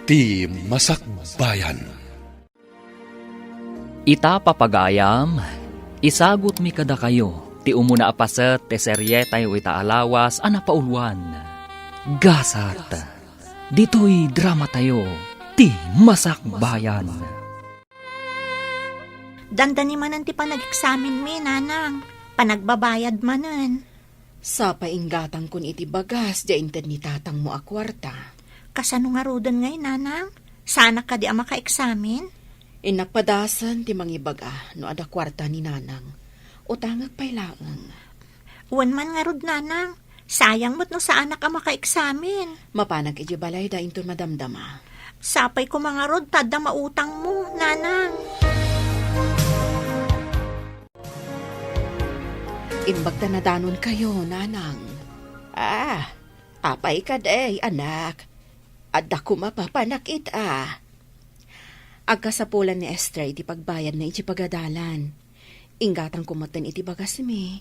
ti Masakbayan. Ita papagayam, isagot mi kada kayo, ti umuna apaset, ti serye tayo ita alawas, paulwan. Gasat, dito'y drama tayo, ti Masakbayan. Dandani manan ti panag-examine mi, nanang. Panagbabayad manan. Sa painggatang kun iti bagas, diyan ni tatang mo akwarta. Kasano nga rodan ngay, nanang? Sana ka di maka-examine? Inapadasan ti mangibaga no ada kwarta ni nanang. Utangag pay laang. Uwan man nga rod, nanang. Sayang mo't no sa anak ka maka-examine. Mapanag iti balay da inton madamdama. Sapay ko mga rod, tada mautang mo, nanang. Imbagta na danon kayo, nanang. Apay ka day, anak. Adda ko mapapanak ita. Agkasapulan ni Esther iti pagbayad na iti pagadalan. Inggatang kumatan iti bagas mi.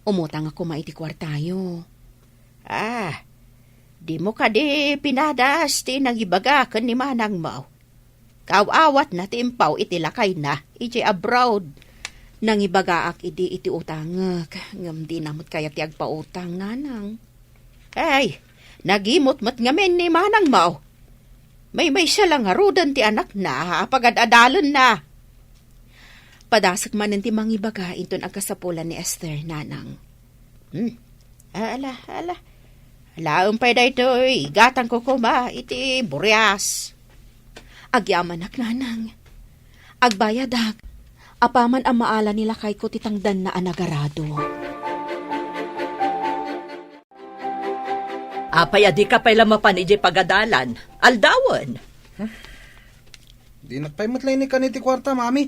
Umutang ako maiti kwartayo. Di mo ka di pinadas ti nangibagakan ni manang mau. Kawawat na timpaw iti lakay na iti abroad. Nangibagaak iti utangak. Ngam di namot kaya ti agpautang, nanang. Nagimot-mat ngamen ni manang mau. May siya lang harudan ti anak na, pagad-adalan na. Padasak man ti mangibaga inton agkasapulan ni Esther, nanang. Ala. Laumpay da ito'y gatang ko kuma, iti buryas. Agyaman ak, nanang. Agbayadak. Apaman ang maala nila kay ko titangdan na anagarado. Apay adi ka pa'y lamapan iji pagadalan. Aldawan. Di nakpaymatlay ni kaniti kwarta, mami.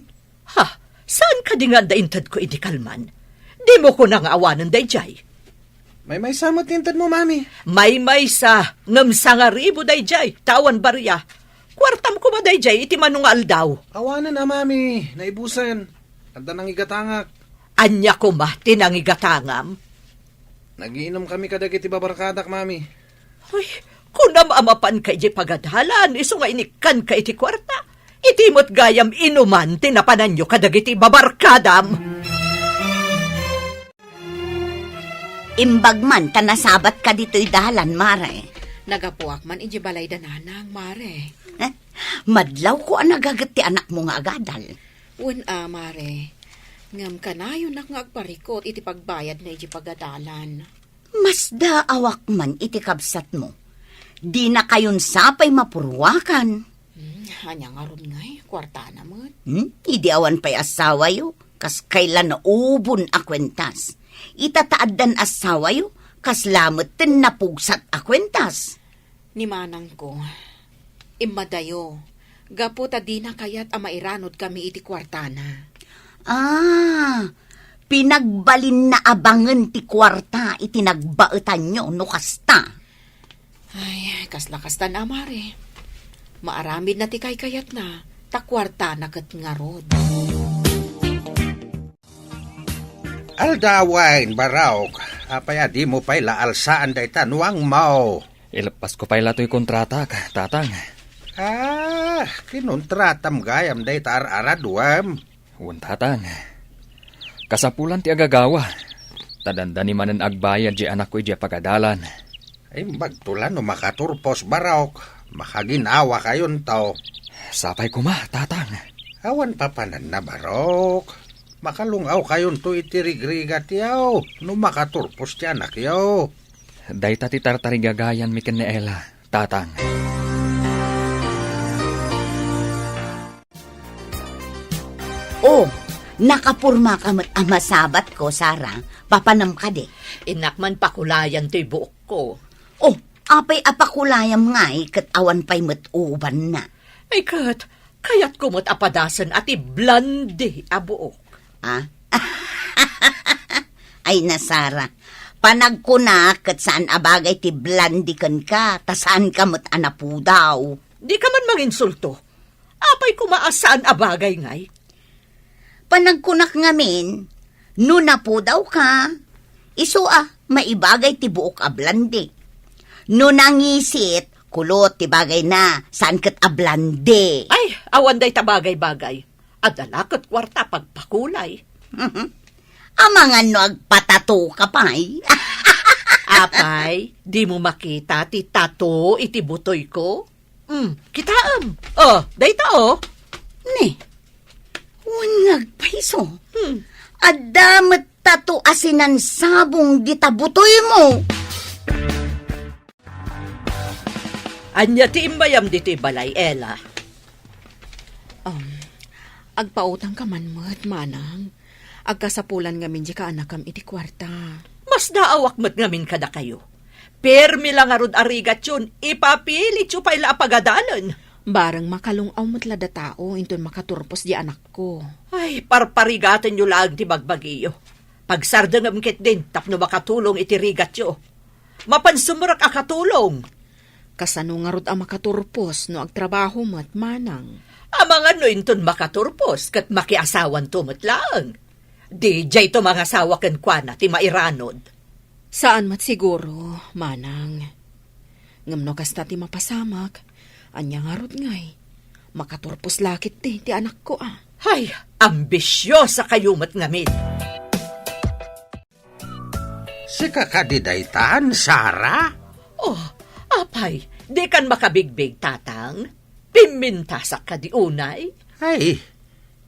Saan ka di nga daintad ko iti kalman? Di mo ko nang awanan dayjay. May samot nintad mo, mami. May sa ngam sangaribo dayjay. Tawan barya. Kwartam ko ba dayjay iti manong aldaw. Awanan na, mami. Naibusan. Anda nang igatangak. Anya ko ma, tinangigatangam. Nagiinom kami kadag iti babarkadak, mami. Ay, kunam amapan ka iti pagadalan, iso nga inikan ka iti kwarta. Itimot gayam inuman, tinapanan nyo kadag iti babarkadam. Imbagman, tanasabat ka dito'y dalan, mare. Nagapuak man iti balay da nanang, mare. Madlaw ko ang nagagat ti anak mo nga agadal. Mare. Ngam kanayon nak nga agparikot iti pagbayad na iti pagadalan. Mas daawak man iti kabsat mo. Di na kayon sapay mapurwakan. Hanya nga ron ngay, kwarta naman. Idi awan pa'y asawa yo, kas kailan na ubon akwentas. Itataaddan asawa yo, kas lamot tin napugsat akwentas. Ni manang ko, imadayo, gaputa di na kayat amairanod kami iti kwartana. Pinagbalin na abangan ti kwarta iti nagbaetan nyo no kasta. Ay, kasla-kasta na, mare. Maaramid na ti kayat na, takwarta na kat nga rod. Aldawain, baraok. Apaya di mo pa'y laalsaan day tanuang mau. Ilapas ko pa'y lato'y kontrata ka, tatang. Kinontratam gayam day taar-araduam. Uwan, tatang. Kasapulan ti agagawa. Tadanda ni manan agbayad di anak ko di pagadalan. Ay magtulan no makaturpos, baraok. Makaginawa kayon tao. Sapay ko ma, tatang. Awan papanan na, barok. Makalungaw kayon to itirigrigat yaw. No makaturpos ti anak yaw. Day tati tartarigagayan mi ken ni Ella, tatang. Nakapurma ka mat amasabat ko, Sara. Papanam ka de. Inakman pakulayan to'y buok ko. Apay apakulayam ngay, kat awan pa'y mat-uban na. Ay kayat ko mo't apadasan at i-blande abuok. Ay na, Sara. Panag ko na, kat saan abagay ti blandikan ka, tasaan ka mat anapudaw. Di ka man manginsulto. Apay ko maasaan abagay ngay. Panagkunak ngamin, nuna po daw ka. Iso maibagay ti buok ablandi. No nangisit, Kulot, ti bagay na. Saan kat ablande? Ay, awan day tabagay-bagay. Adala kat kwarta pagpakulay. Amangan no agpatato ka pa eh. Apay, di mo makita ti tato iti butoy ko? Kitaam. Oh, dayta oh. Ni, unag paiso. Adamat tato asinan sabong ditabutoy mo. Anya ti imbayam diti balay, Ella. Agpautang ka man mo't, manang. Agkasapulan ngamin di ka anakam iti kwarta. Mas daawak mat ngamin kada kayo. Permi lang arud arigat yun, ipapilit yu pa'y lapagadalan. Barang makalungaw mo't lada tao, inton makaturpos di anak ko. Ay, parparigatan yu lang ti bagbagiyo. Pagsardangam kit din, tapno makatulong iti rigat yu. Mapansumurak akatulong. Kasano nga rod ang makaturpos no agtrabaho mo't, manang. Amang ano inton makaturpos, kat makiasawan tumot lang. Di jay to mga asawa ken kwa ti mairanod. Saan mat siguro, manang. Ngamno kasta ti mapasamak, anya nga rod ngay. Makaturpos lakit ti anak ko ah. Ay, ambisyosa kayo mat ngamin. Si kakadidaytan, Sara? Oh, apay, di kan makabigbig tatang. Pimintasak ka di unay. Ay,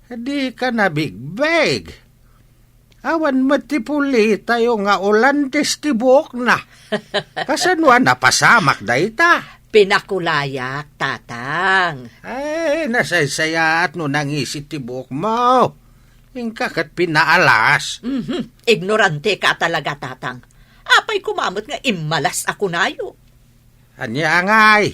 di ka na bigbeg. Awan matipuli tayo nga Olandes ti buok na. Kasanwa napasamak dayta. Pinakulayak, tatang. Ay, nasaysayat no nangisit ti buok mo. Ingkakat pinaalas. Ignorante ka talaga, tatang. Apay kumamot nga imalas ako nayo. Anya angay.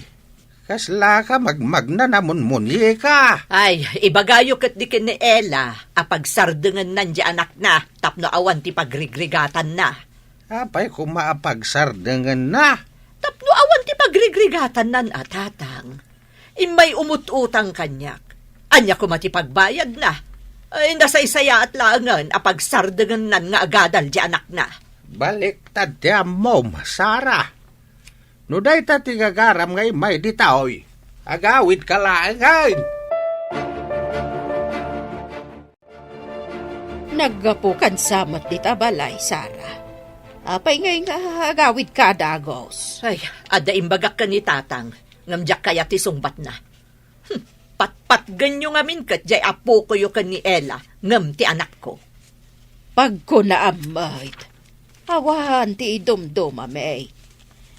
Kasla ka magmagna namun munye ka. Ay, ibagayo kat di ni Ella, apagsardengan nandiya anak na, tapno awan ti pagrigrigatan na. Apay kumaapagsardengan na. Tapno awan ti pagrigrigatan nan tatang. Imay umututang kanyak. Anya ko mati pagbayad na. Ay, nasaysaya at langan, apagsardengan nan nga agadal di anak na. Balik tadya mo, Sara. No day ta tigagaram ngay may ditaoy. Agawid ka laangay. Naggapukan samat di tabalay, Sara. Apay ngay nga agawid ka dagos. Ay, ada imbagak ka ni tatang, ngamjak kaya ti sungbat na. Pat ganyo ngamin kat jay apo ko yu kan ni Ella, ngam ti anak ko. Pag ko naamay, awan ti idumduma may.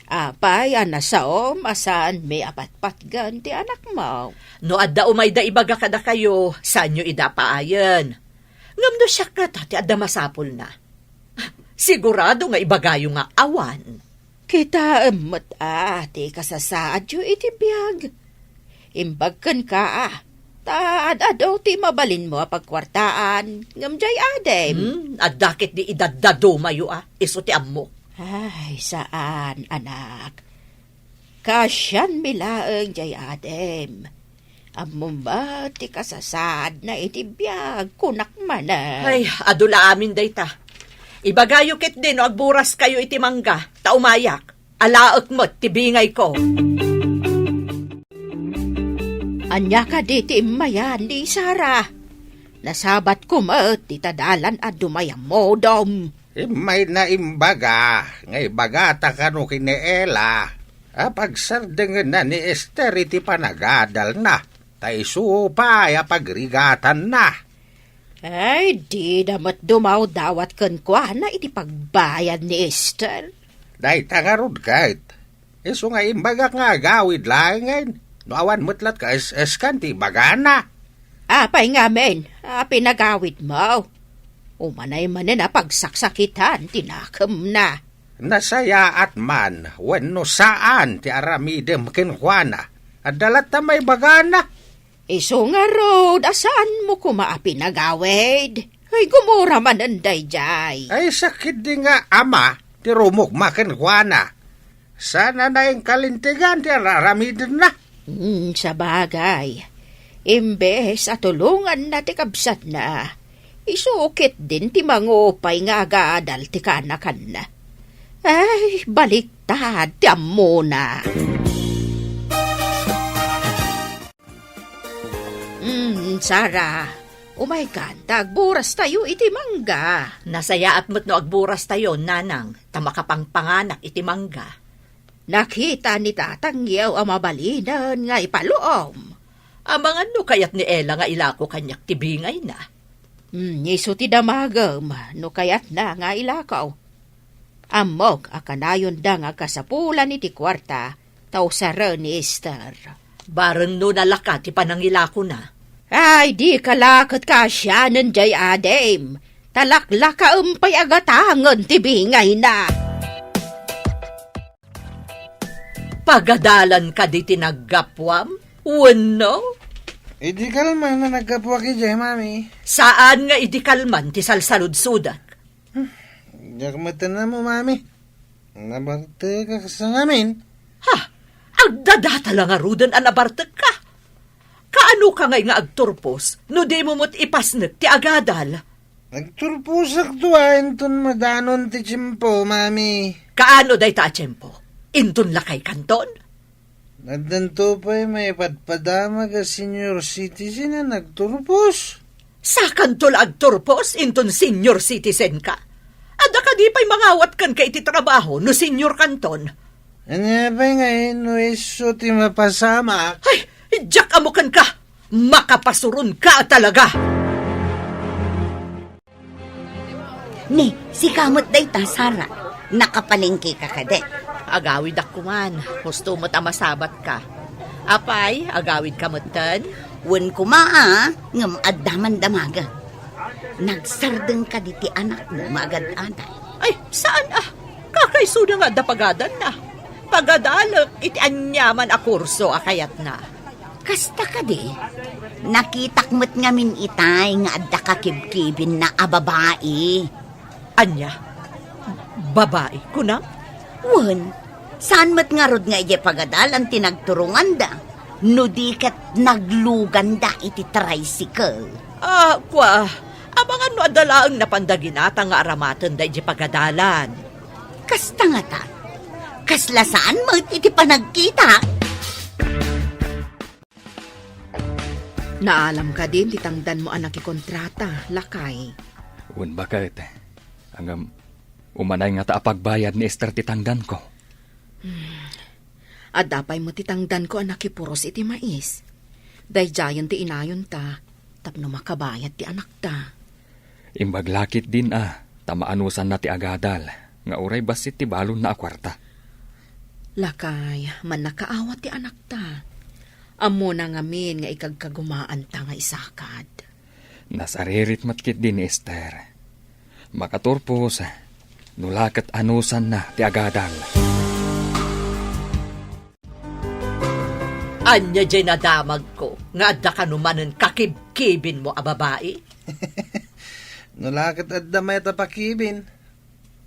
Apay, anasaom, asaan may apatpatgan ti anak mo. No adda umay da ibaga kada kayo, saan nyo idapaayan. Ngam no siya ka ti adda masapol na. Sigurado nga ibagayo nga awan. Kita emot ti kasasaad yu iti biyag. Imbagkan ka taad-adaw ti mabalin mo pagkwartaan, ngam jay adem. Adakit di idadado mayo iso ti ammo. Ay, saan, anak? Kasyan milaeng jay adem. Among ba ti kasasad na itibiyag kunak mana? Ay, adula amin dayta. Ibagayo kit din o agburas kayo iti mangga, taumayak. Alaak mo't tibingay ko. Anya ka di ti imayan di Sara. Nasabat ko mo't titadalan at dumayang modom. May naimbaga, ngay bagata ka no kiniela. Pagsardengan na ni Esther iti panagadal na. Taisuo pa pagrigatan na. Ay, di damat dumaw dawat kan kwa na iti pagbayad ni Esther. Day tangarod kahit. Iso nga imbaga nga gawid lang ngayon. No awan mutlat ka es-eskan ti bagana. Apay nga men, pinagawid mo. Umanay manin pagsakitan, tinakam na. Nasaya at man, wenno saan ti aramidem kinkuana. At dalat na may bagana. Iso nga road, asaan mo kumaapi nagawid? Ay, gumura man anday jay. Ay, sakit di nga ama, ti rumok makinkuana. Sana na yung kalintigan ti aramidem na. Sa bagay, imbes at tulungan na ti kabsat na. Isukit din ti mangupay nga agadal ti kanakan na. Ay, baliktad ti ammo na. Sarah, umay ka, tagburas tayo iti mangga. Nasaya at mo't no agburas tayo, nanang, tamakapang panganak iti mangga. Nakita ni tatang yaw ang mabalinan nga ipaluom. Amang ano kayat ni Ella nga ilako kanyak tibingay na. Iso ti damagam, no kayat na nga ilakaw. Amok akanayon da nga kasapulan iti kwarta, tau sara ni Esther. Bareng no nalaka ti panangilako na. Ay, di kalakot ka siya ng jay adem. Talaklaka umpay agatangan tibingay na. Pagadalan ka di tinagapwam? Wano? Di kalman na nagkapwa ki Jay, mami. Saan nga idikalman ti salsalud-sudak? Diyak matanan mo, mami. Nabarte ka sa ngamin. Ha? Agdadata lang arudan an abartag ka. Kaano ka ngay nga agturpos, no di mo mo't ipasnek ti agadal? Nagturpusak tuwain ton madanon ti Chimpo, mami. Kaano day ta tiyempo? Intun lakay kanton? Nadanto pa'y may padpadama ka senior citizen na nagturpos. Sa kantol agturpos, intun senior citizen ka? Ada ka di pa'y mangawat kan ka iti trabaho no senior kanton? Ano pa'y ngayon no iso ti mapasama? Ay, Jack amukan ka! Makapasurun ka talaga! Ni, si kamot day ta, Sara. Nakapalengke ka kadet. Agawid ako man, gusto mo't amasabat ka. Apay, agawid ka mo't tan? Wen kumaa, ngam addaman damaga. Nagsardeng ka di ti anak mo, magad-aday. Ay, saan Kakaisuda nga da pagadan na. Pagadalak, iti anyaman a kurso akayat na. Kasta ka di. Nakitak mo't ngamin itay nga adda ka kibkibin na ababae. Anya? Babae ko na? Wen, saan mo't nga rod nga ije pagadalan tinagturungan da? No di kat nagluganda iti tricycle. Abangan no adalaang napandaginata nga aramatan da ije pagadalan. Kasta nga ta. Kasla saan mo't iti panagkita? Naalam ka din, titangdan mo anak ikontrata, lakay. Un bakit? Hanggang umanay nga taapagbayad ni Esther titangdan ko. Adapay mo titangdan ko anak ipuros iti mais. Dayjayan ti inayon ta, tapno makabayad ti anak ta. Imbaglakit din tamaanusan na ti agadal, nga uray basit ti balon na akwarta. Lakay, man nakaawat ti anak ta. Amo na ngamin nga ikagkagumaan ta nga isakad. Nasaririt matkit din ni Esther. Makaturpos, nulakat anusan na ti agadal. Anya dyan nadamag ko, nga adda ka numanan kakibkibin mo a babae? Nulakat at damay tapakibin.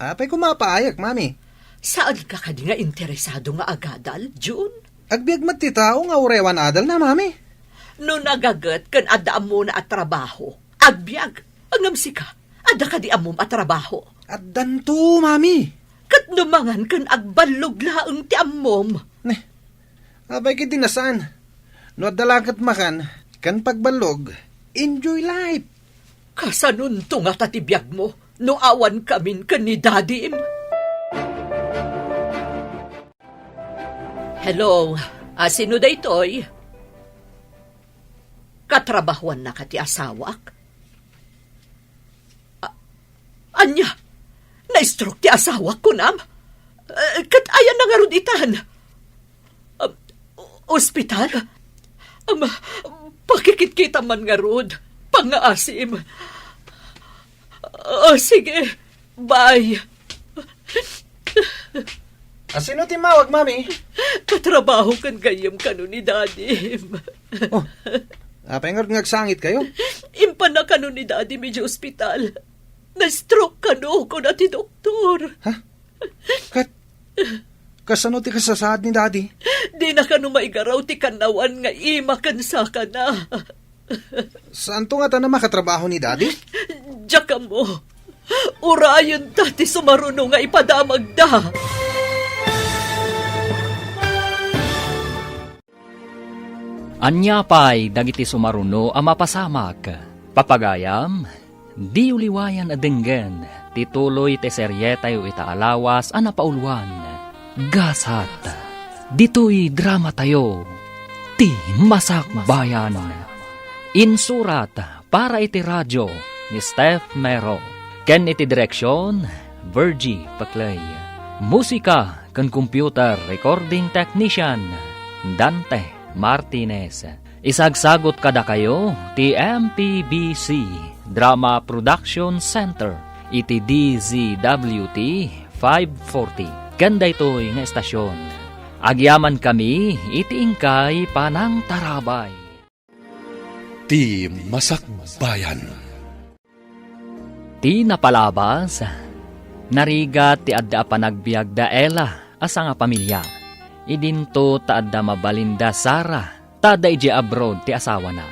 Apay kumapaayak, mami. Saan ka di nga interesado nga agadal, June? Agbiag mat ti tao nga urewan adal na, mami. No nagagat kan adda mo na at trabaho, agbyag, angamsi ka, adda ka di amom at trabaho. At danto, mami. Kat numangan kan agbalog laang ti amom. Abay kiti nasaan. No adalakat makan, kan pagbalog, enjoy life. Kasanun to nga tatibiyag mo, no awan kamin kan ni Daddy im. Hello, sino da ito'y? Katrabahuan na ka ti asawak? Anya, na-stroke ti asawak ko nam? Kat ayan na nga rod itan. Ospital? Pakikit-kita man nga rod. Pangaasim. Sige, bye. Sino timawag, mami? Katrabaho kan gayam kano ni Daddy. Apay nga ngagsangit kayo? Impa na kano ni Daddy medyo ospital. Na-stroke kano ko na ti doktor. Ha? Kasano ti kasasad ni Daddy? Di na kano maigaraw ti kanawan nga imakansa ka na. Saan to nga ta na makatrabaho ni Daddy? Diyak mo. Urayan ta ti sumaruno nga ipadamag da. Anyapay dagiti sumaruno a mapasamak. Papagayam, di uliwayan adenggen, tituloy te serye tayo itaalawas a napaulwan. Gasat, dito'y drama tayo, ti Masakbayan. Insurat para iti radyo ni Steph Mero. Ken iti direksyon, Virgie Paclay. Musika ken computer recording technician, Dante Martinez. Isagsagot kada kayo ti MPBC Drama Production Center iti DZWT 540. Ganda ito'y nga estasyon. Agyaman kami iti ingkay panang tarabay. Ti Masakbayan. Ti napalabas, narigat ti adda panagbiag da Ela asa nga pamilya. Idinto ta adda mabalinda Sara, tada iji abroad ti asawa na.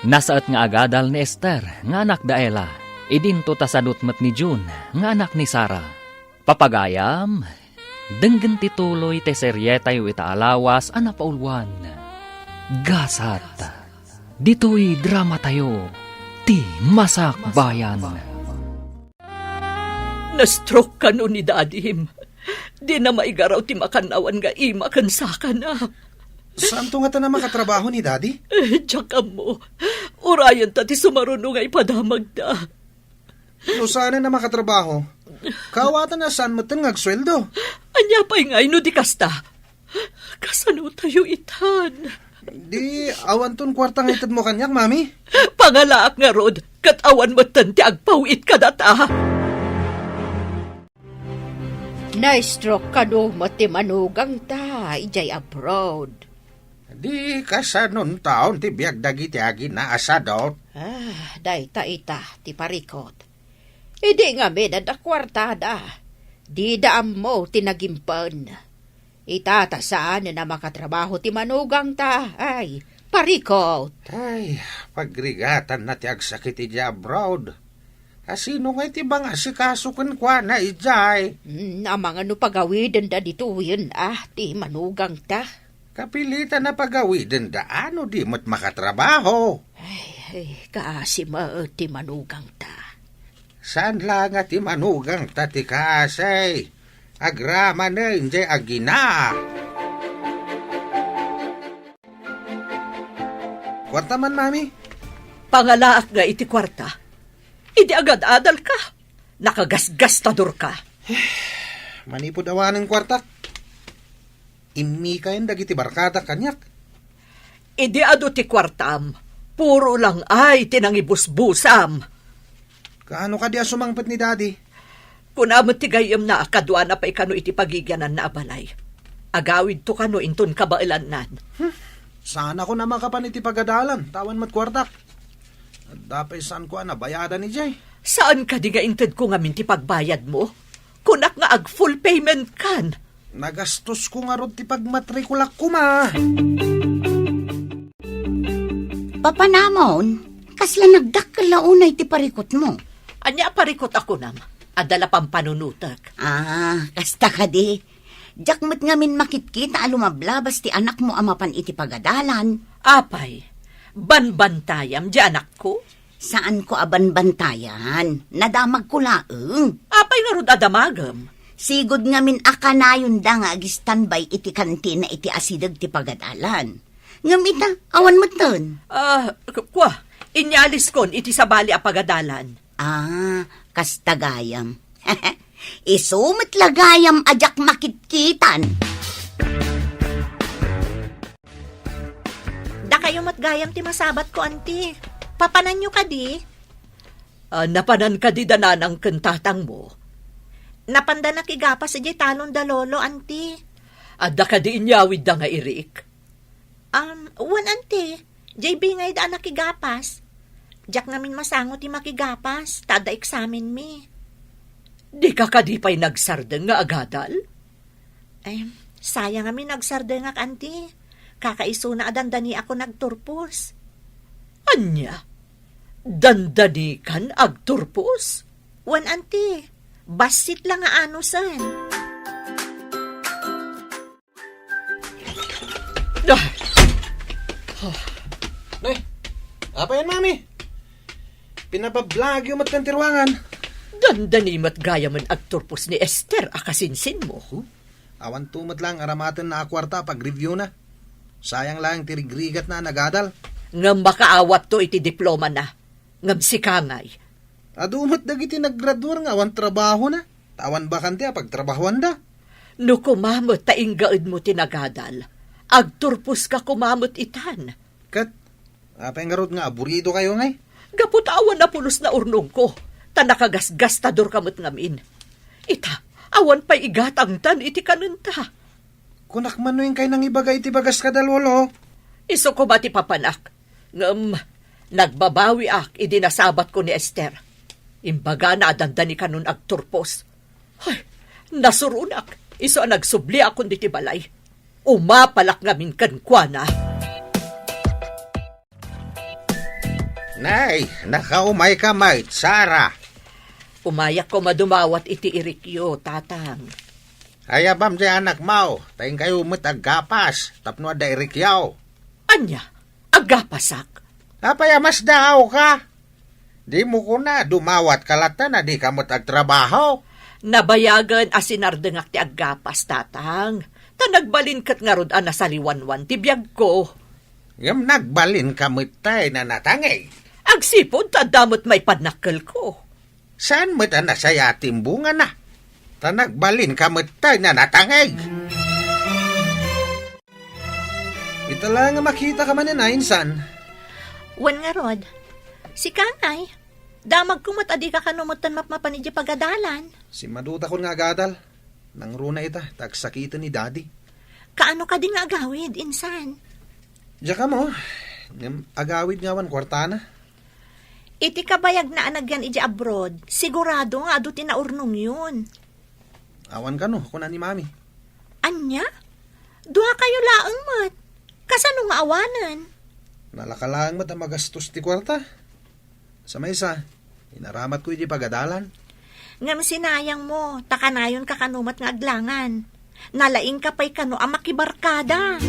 Nasaat nga agadal ni Esther, nga anak da Ela. Idinto ta sadot met ni June, nga anak ni Sara. Papagayam, denggen ti tuloy ti serye tayo itaalawas a napaulwan. Gasat, dito'y drama tayo, ti Masakbayan. Na-stroke ka no ni Dadim. Di na maigaraw ti makanawan nga ima kan saka na. Saan to nga ta na makatrabaho ni Daddy? Tsaka mo, urayan ta ti sumaruno nga ipadamag da. No sana na makatrabaho. Kawatan na saan mo tan ngagsweldo. Anya pa'y ngay no di kasta. Kasano tayo itan? Di awan ton kwarta nga itad mo kanyak, Mami. Pangalaak nga rod, katawan mo tan ti agpawit ka data. Na-stroke ka no mati manugang ta, ijay abroad. Di kasanon taon ti biag dagiti agi na asadot. Day ta ita, ti parikot. Idi nga da kwartada. Di daam mo tinagimpan. Itata saan na makatrabaho ti manugang ta, ay, parikot. Ay, pagrigatan na ti agsakit iti abroad. Asino nga iti bang asikasukan kwa na ijay? Amang ano pagawidin da dito yun, ti manugang ta. Kapilitan na pagawidin da ano di mo't makatrabaho. Ay, kaasi ti manugang ta. Saan lang nga ti manugang ta ti kasay? Agrama na hindi agina. Kwarta man, Mami. Pangalaak nga iti kwarta. Idi agad-adal ka. Nakagasgastador ka. Manipod awanin kwarta. Imi kayan dagiti barkada kanyak. Idi ado ti kwartam. Puro lang ay tinangibusbusam. Kaano ka di asumangpet ni Daddy? Kunamot ti gayam na kadwa na pa ikano iti pagigyanan na abalay. Agawid to kano inton kabailan nan. Sana ko na makapan iti pagadalan. Tawan mat kwarta. Dapay saan ko nabayadan ni Jay. Saan ka di nga inted ko nga minti pagbayad mo? Kunak nga ag full payment kan. Nagastos ko nga rod ti pagmatrikulak ko, Ma. Papanamon, kasla nagdakkel launay ti parikot mo. Anya parikot ako nam. Adala pang panunutak. Kasta ka di. Jakmat ngamin makitkita alumablabas ti anak mo amapan iti pagadalan. Apay, banbantayam di anak ko? Saan ko abanbantayan? Nadamag ko laeng. Apay nga rod adamagam. Sigod ngamin akanayon da nga agistanbay iti kantina iti asidag ti pagadalan. Ngamita, awan mo ton. Kwa, inyalis kon iti sabali a pagadalan. Kastagayam. Isumit lagayam ajak makitkitan. Da kayo matgayam ti masabat ko, anti. Papanan nyo ka di? Napanan ka di dananang kentatang mo. Napanda na kigapas ijay talon da lolo, anti. Adda ka di inyawid da nga irik. Wan, anti. Jay bingay da nakigapas. Jak namin masangot ti makigapas. Tada eksamen mi. Di ka kadipay nagsardeng nga agadal? Sayang kami nagsardeng nga, anti. Kakaiso na adandani ako nagturpos. Anya? Dandani kan agturpos? Wan, anti. Basit lang nga ano san. Nay, apa yan, mami? Pinabablog yung matkantirwangan. Dandanimat gaya man agturpos ni Esther akasinsin mo. Awan tumat lang aramatan na akwarta pag-review na. Sayang lang tirigrigat na nagadal. Ngam makaawat to iti diploma na. Ngam sikangay. Adumat dagiti naggraduar nga awan trabaho na. Tawan ba kanti pagtrabahoan da? No kumamot tainggaid mo tinagadal. Agturpos ka kumamot itan. Kat, apay nga rod nga aburido kayo ngay. Gapot awan na pulos na urnong ko. Tanakagasgastador kamot ngamin. Ita, awan pa'y igatang tan iti kanunta. Kunak man no yung kay nang ibagay iti bagas kadalwolo. Iso ko ba ti papanak? Ngam, nagbabawi ak idinasabat ko ni Esther. Imbaga na adandani kanun agturpos. Ay, nasurunak. Iso ang nagsubli akong di ti balay. Umapalak ngamin kankwana. Nay, nakaumay ka, mait, Sara. Umayak ko madumawat iti irikyo, tatang. Ayabam di anak mau, taing kayo aggapas, tapno ada irikyaw. Anya, agapasak. Apaya mas daaw ka? Di mo ko na dumawat kalata na di kamot agtrabaho. Nabayagan asinardengak ti agapas, tatang. Tanagbalin kat nga rod anasaliwanwan ti biyag ko. Yung nagbalin kamot tay na natangay. Agsipod tadamot may padnakkel ko. Saan mo't anasaya timbunga na? Tanagbalin kamot tay na natangay. Itala nga makita ka man na insan. Wan nga rod, si Kangay, damag kumot adi ka kanumutan mapmapanidya pagadalan. Si maduta ko nga agadal. Nang runa ita, tagsakitan ni daddy. Kaano ka di nga agawid, insan? Diya ka mo, agawid nga wan kwartana. Iti kabayag na anagyan iti abroad, sigurado nga ado tinaurnong yun. Awan ka no, kuna ni mami. Anya? Duha kayo laang mat. Kasano nga awanan? Nalakalang mat ang magastos ti kwarta. Sa maysa, inaramat ko iti pagadalan. Ngam sinayang mo, takanayon ka kanumat nga aglangan. Nalaing ka pa'y kano ang makibarkada.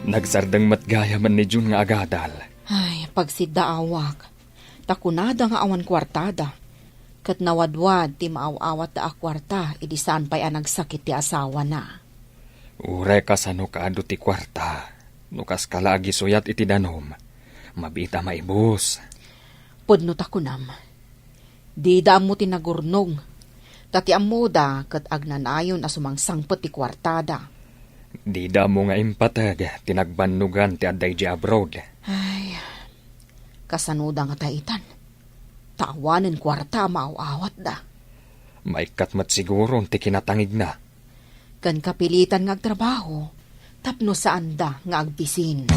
Nagsardang matgaya man ni Jun nga agadal. Ay, pagsidaawak. Takunada nga awan kwartada. Kat nawadwad ti maaw-awat da akwarta, idisan pa'y nagsakit ti asawa na. Ure ka sa no kaado ti kwarta. Nukas kalagi suyat iti danom. Mabita maibos. Pudno takunam. Di da mo tinagurnong. Tati amuda kat agnanayon a sumangsangpot ti kwartada. Di da mo nga impatag, tinagbanugan ti aday di abroad. Ay, kasanuda nga taitan. Tawanin kwarta maaw-awat da. May katmat siguro ti kinatangig na. Kan kapilitan nga agtrabaho, tapno saan da nga agbisin.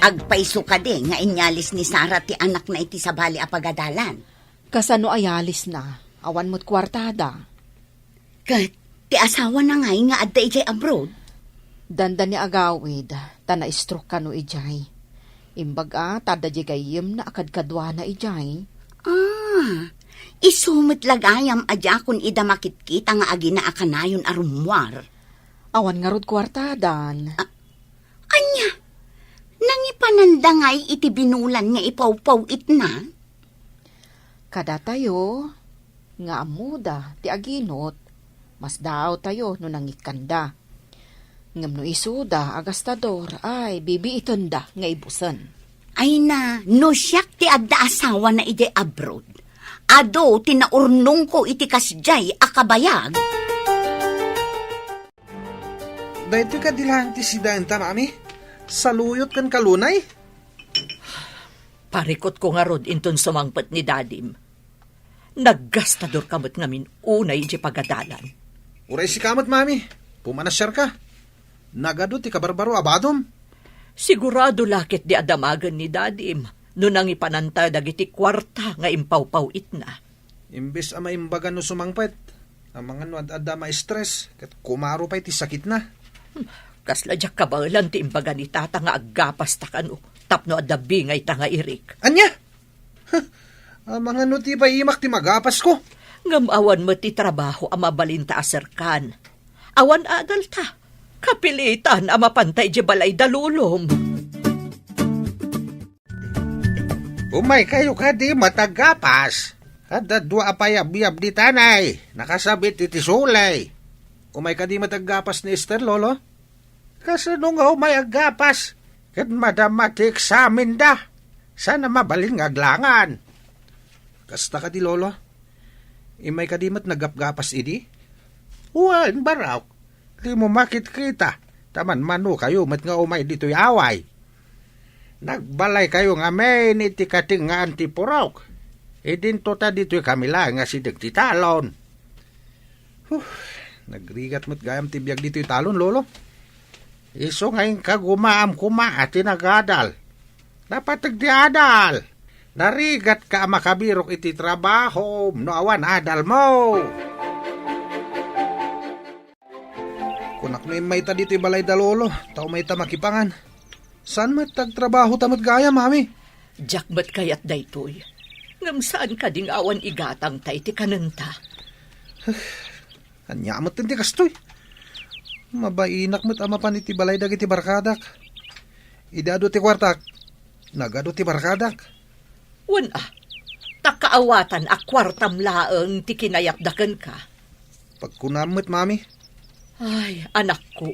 Agpaiso ka de nga inyalis ni Sara ti anak na iti sa bali a pagadalan. Kasano ayalis na, awan mo't kwartada. Kat ti asawa na nga adda ijay abroad. Danda ni agawid, tana-stroke ka no ijay. Imbaga, tada di gayim na akad-kadwa na ijay. Isumit lagayam adya kun ida makitkita nga agina akanayon arumwar. Awan nga rod kwartadan. Anya, nangipanandangay iti binulan nga ipaw-paw itna? Kada tayo, nga amuda, ti aginot, mas daw tayo no nangikanda. Ngam no isuda, agastador, ay bibi itunda nga ibusan. Ay na, no siyak ti adda asawa na ijay abroad. Ado, tinaurnong ko iti kasjay akabayag. Dahito ka dilanti si Danta, mami. Saluyot kan kalunay. Parikot ko nga rod inton sumangpet ni dadim. Naggastador kamot ngamin unay iti pagadalan. Uray si kamot, mami. Pumanasyar ka. Nagado ti kabarbaro abadom. Sigurado lakit di adamagan ni dadim. No nang ipananta dagiti kwarta nga impaw-paw itna. Imbes ama imbaga no sumangpet. Ang mga no adda ma-stress. Kat kumaro pa iti sakit na. Kasla jak kabalan ti imbaga ni tata nga aggapas takano. Tapno addabi nga ita nga irik. Anya? Ang mga no ti pa imak ti magapas ko. Ngam awan mo ti trabaho ang mabalinta aserkan. Awan adal ta. Kapilitan ang mapantay di balay dalulom. Umay kayo ka di matagapas. Kada dua apayab-yab di tanay. Nakasabit iti sulay. Umay ka di mataggapas ni Esther, Lolo? Kasano nga umay agapas? Kat madamati eksamin da. Sana mabaling aglangan. Kasta ka di, Lolo? Imay ka di mat nagapgapas idi? Uwan baraw. Di mo makit-kita. Taman mano kayo mat nga umay dito'y away. Nagbalay kayo nga may niti kating nga antipuraw. Idinto ta dito'y kamila nga si dagtitalon. Nagrigat mat gayam tibiyag dito'y talon, Lolo. Iso ngayon kagumaam kuma at tinagadal. Dapat nagdiadal. Narigat ka makabirok iti trabaho. No awan adal mo. Kunak may ta dito'y balay da, Lolo. Tao may ta makipangan. Saan mat tagtrabaho tamat gaya, Mami? Jack ba't kayat daytoy? Ngam saan ka ding awan igatang tay ti kananta? Anya mat tinti kastoy. Mabainak mat ama pan iti balay dagiti barkadak. Idado ti kwartak. Nagado ti barkadak. Wan takaawatan a kwartam laeng ti kinayapdakan ka. Pagkunamot, Mami. Ay, anak ko,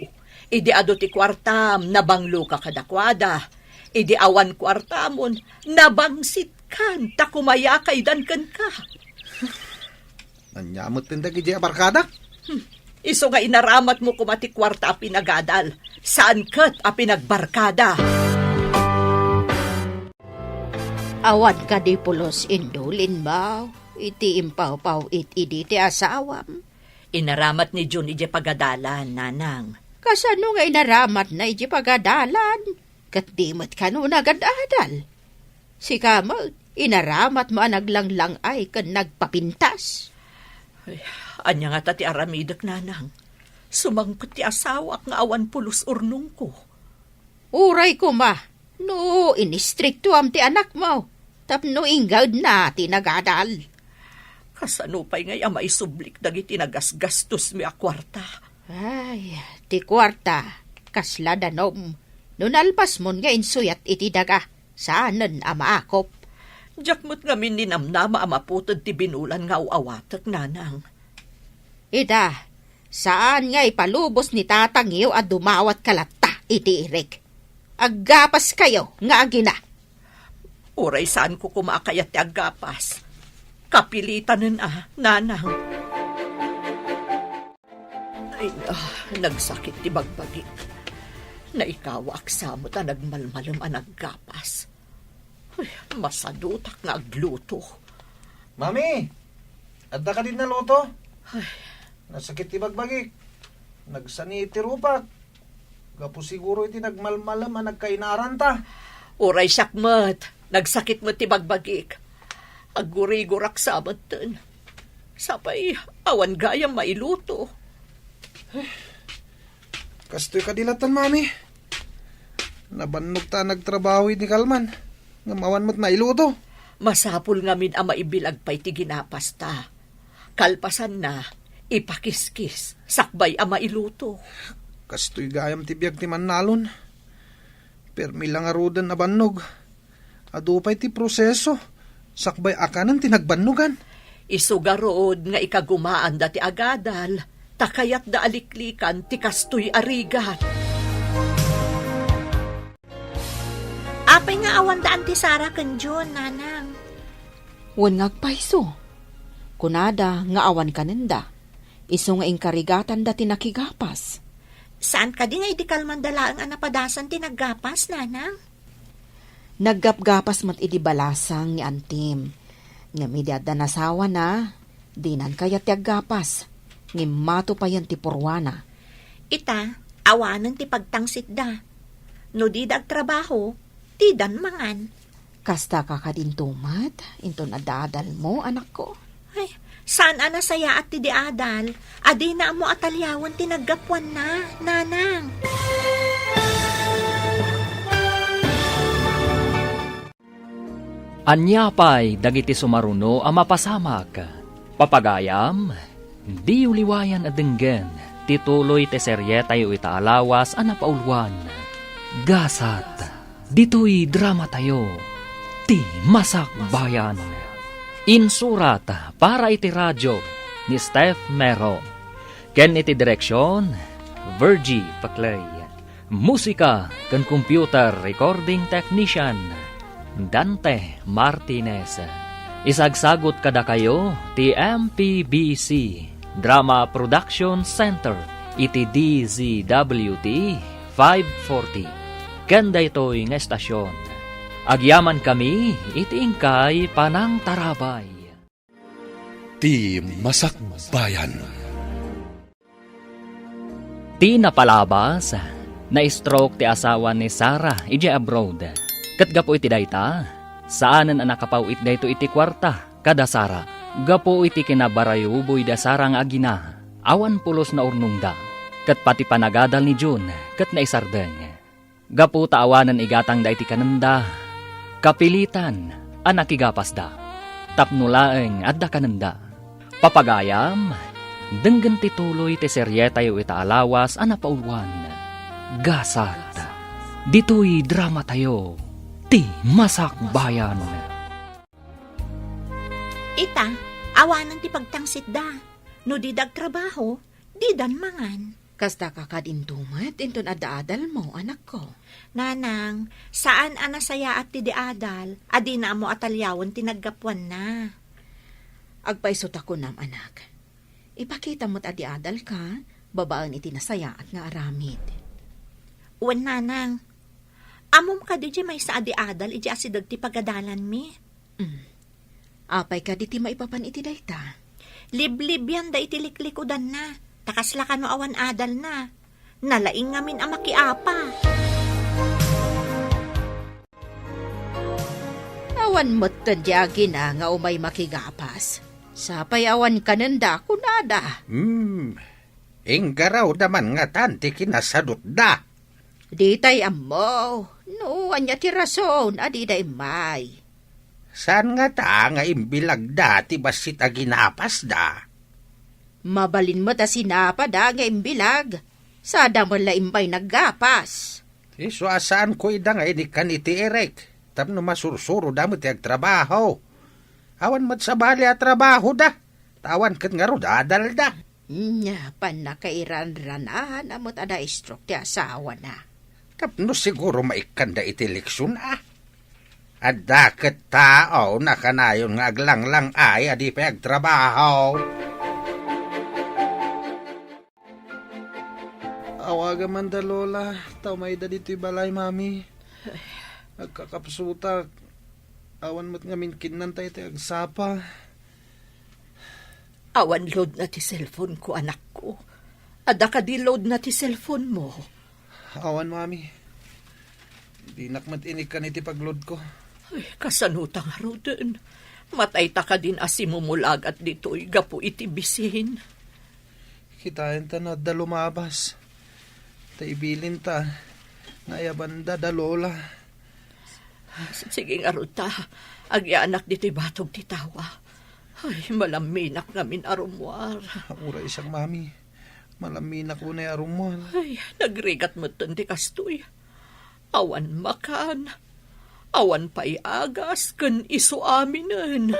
idi ado ti kwartam, nabanglo ka kadakwada. Idi awan kwartamon, nabangsit kan, takumaya kay dankan ka. Anyamot tindag iti barkadak. Iso nga inaramat mo kumati kwarta a pinagadal. Saan kat a pinagbarkada? Awan ka di pulos indulin ba? Iti impaw-paw iti ti asawam. Inaramat ni Jun ije pagadalan, nanang. Kasano nga inaramat na iti pagadalan? Kat di mat ka no nagadadal. Si Kamal, inaramat mo naglanglang ay kan nagpapintas. Ay, anya nga tati aramidak, nanang. Sumangkot ti asawa nga awan pulos urnong ko. Uray ko ma, no inistrikto am ti anak mo. Tapno ingad na tinagadal. Kasano pa'y ngay ama isublik dagiti nagasgastos mi a kwarta. Ay, ti kwarta, kasla danom. Nunalpas mon nga insuyat iti daga, saanan ama akop. Jakmut nga min ninamnama ama putod ti binulan nga uawatak, nanang. Ida, saan nga ipalubos ni tatang iyo at dumawat kalata iti irik? Aggapas kayo nga agina. Uray saan ko kumakayat ti aggapas. Kapilitan nanang. Ay, nagsakit ti bagbagik. Naikawak samot a nagmalmalam a naggapas. Ay, masadutak nga agluto. Mami, adda ka din na loto? Ay, Nasakit ti bagbagik. Nagsani iti rupak. Gapo siguro iti nagmalmalam a nagkainaran ta. uray sakmat. Nagsakit mo ti bagbagik. Agurigurak samot ten. Sapay, awan gayam mailuto. Kastoy kadilatan, Mami. Nabannog ta nagtrabaho ni Kalman. Ngamawan mo't mailuto. Masapul nga min ama ibilag pa'y ti ginapas ta. Kalpasan na, ipakiskis, sakbay ama iluto. Kastoy gayam ti biyag ti Manalon. Permi lang arudan na bannog. Adupay ti proseso. Sakbay akanan tinagbannugan. Isugarod nga ikagumaan dati agadal, takayat da aliklikan ti kastoy arigat. Apay nga awan daan ti Sara ken John, nanang. Wan ngagpaiso. Kunada nga awan kanenda. Iso nga inkarigatan dati nakigapas. Saan ka di nga iti kalmandala ang anapadasan ti naggapas, nanang? Naggapgapas mat idi balasang ni Antim. Nga midyada nasawa na, dinan kaya ti aggapas. Ngimato pa yan ti purwana. Ita, awanan ti pagtangsit da. No di trabaho, ti dan mangan. Kasta ka kadintumat, into nadadal mo, anak ko. Ay, saan saya at ti di adal? Adi na mo atalyawan ti naggapuan na, nanang. Anyapay dagiti sumaruno a mapasamak. Papagayam, di uliwayan at denggen tituloy ti serye tayo itaalawas a napaulwan. Gasat, dito'y drama tayo, ti Masak Bayan. Insurat para iti radyo ni Steph Mero. Ken iti direksyon, Virgie Paclay. Musika ken computer recording technician, Dante Martinez. Isagsagot kada kayo ti MPBC Drama Production Center iti DZWT 540. Kanda ito'y nga estasyon. Agyaman kami iti ingkay Panang Tarabay. Ti Masak Bayan. Ti napalabas, na-stroke ti asawa ni Sarah iti abroad. Kat gapo iti dayta, saanan ang nakapawit dayto iti kwarta kada Sarah. Gapo iti kinabarayuboy da Sarah nga agina, awan pulos na urnungda. Kat pati panagadal ni June, kat naisardeng. Gapo taawanan igatang da iti kananda, kapilitan ang nakigapas da. Tapnulaeng at da kananda. Papagayam, denggan tituloy ti serye tayo itaalawas a napaulwan. Gasat, dito'y drama tayo, ti Masak Bayan. Ita, awanan ti pagtangsit da. No di trabaho, di dan mangan. Kasta kakadintumat, inton adadal mo, anak ko. Nanang, saan anasaya at ti diadal, adi na mo atalyawan tinaggapuan na. Agpaisot ako nam, anak. Ipakita mo't adiadal ka, babaan iti nasaya at nga aramid. Uwan nanang, amom ka di may sa adiadal, iji asidag ti pagadalan mi. Apay ka di ti maipapan iti dayta. Liblib yan da itiliklikudan na. Takasla ka no awan adal na. Nalaing ngamin ang makiapa. Awan mo't tadyagi na nga umay makigapas. Sapay awan kananda kunada. Inggaraw naman nga tanti kinasadot da. Di tay amo. No, anya ti rason, adi day may. Saan nga ta nga imbilag dati basit a ginapas da? Mabalin mo ta sinapa da nga imbilag. Sada mo la imbay naggapas. Iso asaan ko ida nga inikan iti Eric. Tapno masursuro da mo ti agtrabaho. Awan mat sa bali a trabaho da. Tawan kat nga ro dadal da. Nya, panakairan-ranahan amot ada stroke ti asawa na. Tapno siguro maikanda iti leksyon At daket tao na kanayon nga aglanglang ay adi pa agtrabaho. Awaga man da, Lola. Tamay da dito'y balay, Mami. Agkakapsuta. Awan mo't ngamin kinan tayo tayo agsapa. Awan load na ti cellphone ko, anak ko. Ada ka di load na ti cellphone mo. Awan, Mami. Di nakmat inikan iti pagload ko. Ay, kasanutang harudan. Matay ta ka din asimumulag at dito'y gapu iti bisin. Kitain ta na da lumabas. Taibilin ta. Ngayabanda da, Lola. Sige nga ruta. Agyanak dito'y batog ti tawa. Ay, malaminak ngamin arumwar. Ura isang, Mami. Malaminak ko na arumwar. Ay, nagrigat mo ti kastoy. Awan makan. Awan pa'y agas kan iso aminen.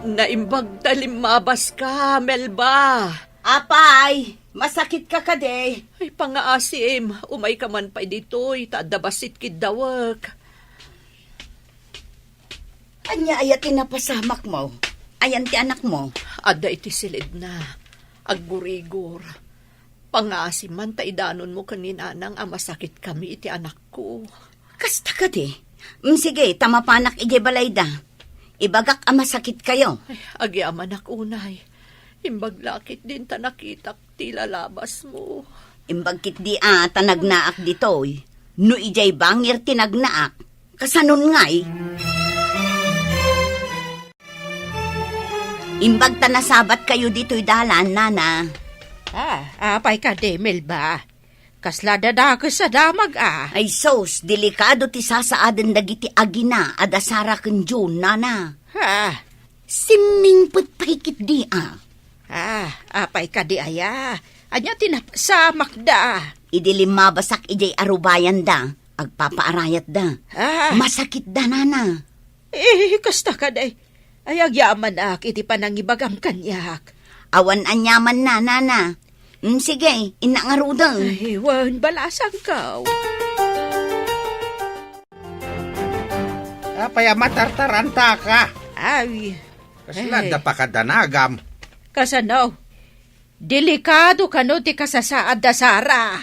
Naimbag talimabas ka, Melba. Apay, masakit ka kade. Ay, pangaasim, umay ka man pa'y dito'y, tadabasit kidawak. Anya ayat inapasamak mo. Ayan ti anak mo. Ada iti silid na, aggurigor. Pangaasim man taidanon mo kanina nang amasakit kami iti anak ko. Kasta ka di. Sige, tamapanak ije balay da. Ibagak amasakit kayo. Ay, agyaman ak unay. Imbaglakit din ta nakitak ti lalabas mo. Imbagkit di tanagnaak ditoy. No ijay bangir tinagnaak. Kasanon ngay. Imbag ta nasabat kayo dito'y dalan, nana. Apay ka de, Melba. Kasla dadaka sa damag Ay sos, delikado ti sasaaden dagiti agina adasara ken June, nana. Ha? Simingput pakikit Di Apay ka di aya. Anya tinapasamak da. Idilim mabasak ijay arubayan da. Agpapaarayat da. Masakit da, nana. Kasta ka day. Ayag yaman ak, iti panangibagam kanyak. Awan anyaman na, nana. Sige, inangarudan. Wan, balasang ka. Apay matartaranta ka. Ay, Kaslada pa ka danagam. kasanaw. Delikado ka no ti kasasaad da Sara.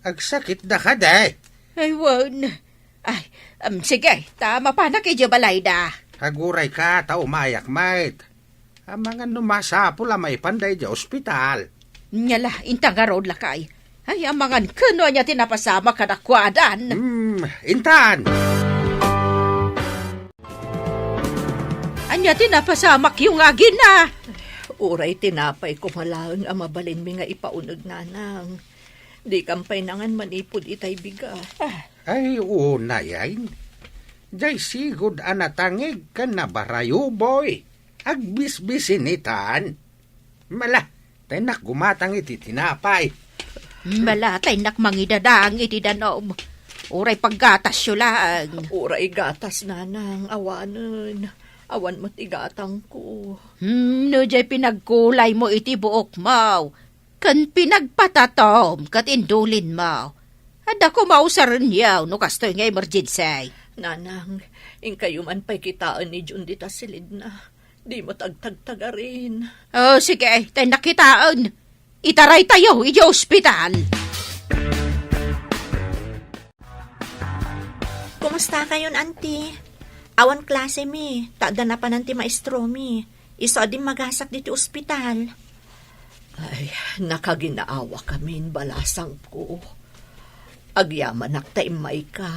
Agsakit da ka day. Ay, wan. Ay, sige, tama pa na kay Balayda. Haguray ka, tao mayak mait. Ang mga numasapo la may panday di ospital. Nyala, intangarod lakay. Ay, amangan kano niya tinapasama ka nakwadan. Intan! Anya tinapasamak yung agin na. Uray tinapay ko malang ang mabalin mi nga ipaunod nanang. Di kampay nangan manipod itay biga. Ay, una yan. Jay sigod anatangig ka na barayo, boy. Agbisbisin itan. Mala, tenak gumatang iti tinapay. Malatay nakmangidadang iti danom. Uray paggatas yun lang. Uray gatas nanang, awanan. Awan mo't igatang ko. No jay pinagkulay mo iti buok mo. Kan pinagpatatom kat indulin mo. Ada ko mausaran yaw no kastoy nga emergency. Nanang, kayo man pa'y kitaan ni Jun dita silid na. Di mo tagtagtagarin. Oh, sige, tayo nakitaan. Itaray tayo, iti ospital. Kumusta kayon, auntie? Awan klase mi. Tada na pa nanti maestro mi. Iso din magasak dito ospital. Ay, nakaginaawa kami balasang ko. Agyaman naktaimay ka.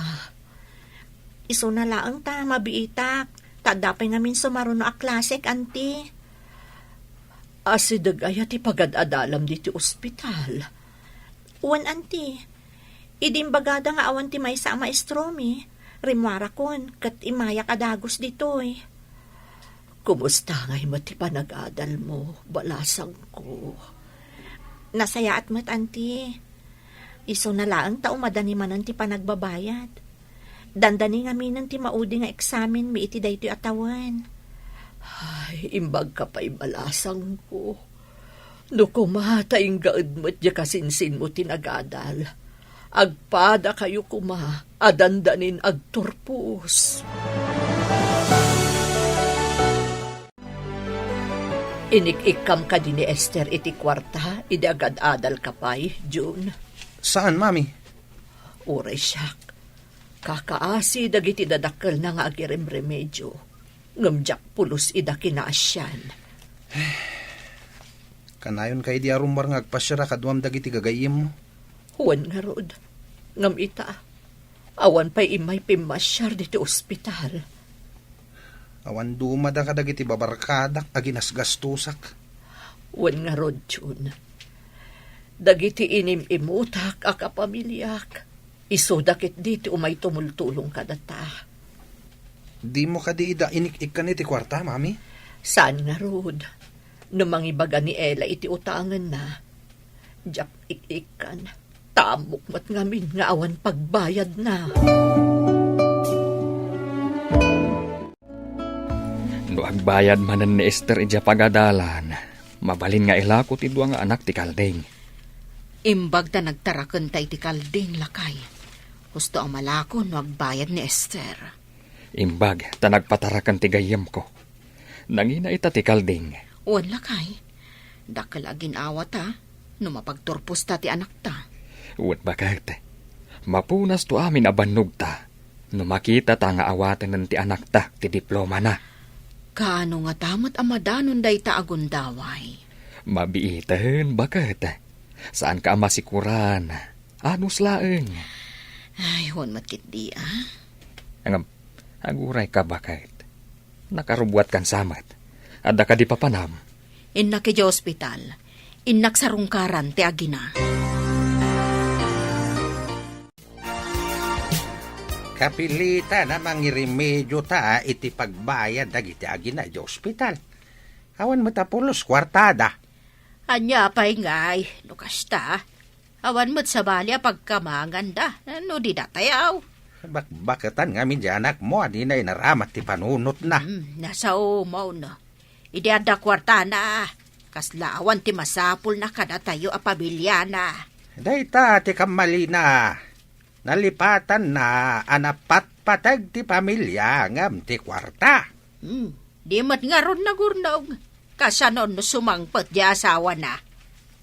Iso na laang ta, mabiitak. Tadapay ngamin sumaruno a klasek, auntie. Asidag ayat ipagad-adalam dito ospital. Uwan, auntie. Idimbagada nga awan ti may sa maestro mi. Rimwara kon, kat imayak adagos ditoy. Kumusta nga'y mati panag-adal mo, balasang ko? Nasaya at mat, auntie. Iso na laang tao madani manan ti panagbabayad. Dandani nga minan ti maudi nga eksamen mi iti daytoy atawan. Ay, imbag ka pa'y balasang ko. No kumatayng gaad mo't ya kasinsin mo tinagadal. Agpada kayo kuma, adandanin agturpus. Inik-ikam ka din ni Esther iti kwarta, iti agad-adal ka pa'y, June. Saan, mami? Uray siyak. Kakaasi dagiti dadakkel na nga agirem remedyo. Ngamjak pulos ida kinaasyan. Kanayon kay di arumbar nga agpasyara kaduam dagiti gagayim mo. Huwan nga rod. Ngam ita. Awan pa'y imay pimasyar diti ospital. Awan dumada ka dagiti babarkadak aginasgastusak. Huwan nga rod, June. Dagiti inim-imutak akapamilyak. Isudakit diti umay tumultulong ka data. Di mo ka di ida inik-ik ka niti kwarta, mami? Saan nga rod? Numangibaga ni Ella iti utangan na. Diyak ik-ikan. Tamok mat ngamin nga awan pagbayad na. No agbayad manan ni Esther ija pagadalan, mabalin nga ilako ti dua nga anak ti Kalding. Imbag ta nagtarakan tay ti Kalding lakay. Gusto ang malako no agbayad ni Esther. Imbag ta nagpatarakan ti gayem ko. Nangina ita ti Kalding. Uwan lakay. Dakal agin awat ta, no mapagturpos ta ti anak ta. Uwat bakit? Mapunas to amin abannog ta. No makita ta nga awaten ng ti anak ta ti diploma na. Kaano nga tamat amadanon day ta agundaway. Mabiiten bakit? Saan ka masikuran? Anus laeng. Ay, huwan matkit di Angam, aguray ka bakit? Nakarubuat kan samat. Adda ka di papanam. Innak iti ospital. Innak sarungkaran ti agina. Kapilita na mangiremedyo ta iti pagbayad dagiti agina di ospital. Awan matapulos kwartada. Anya pa'y ngay, no kasta. Awan mo't sa balya pagkamangan da, no di datayaw. Bakatan nga min di anak mo, di na inaramat ti panunot na. Nasa umaw na. Ideada kwarta na. Kaslaawan ti masapul na kada tayo a pabilya na. Dayta ti kamali na. Nalipatan na anapat patag ti pamilya ngam ti kwarta. Di mat nga ron na gurnog. Kasanon no sumangpot di asawa na.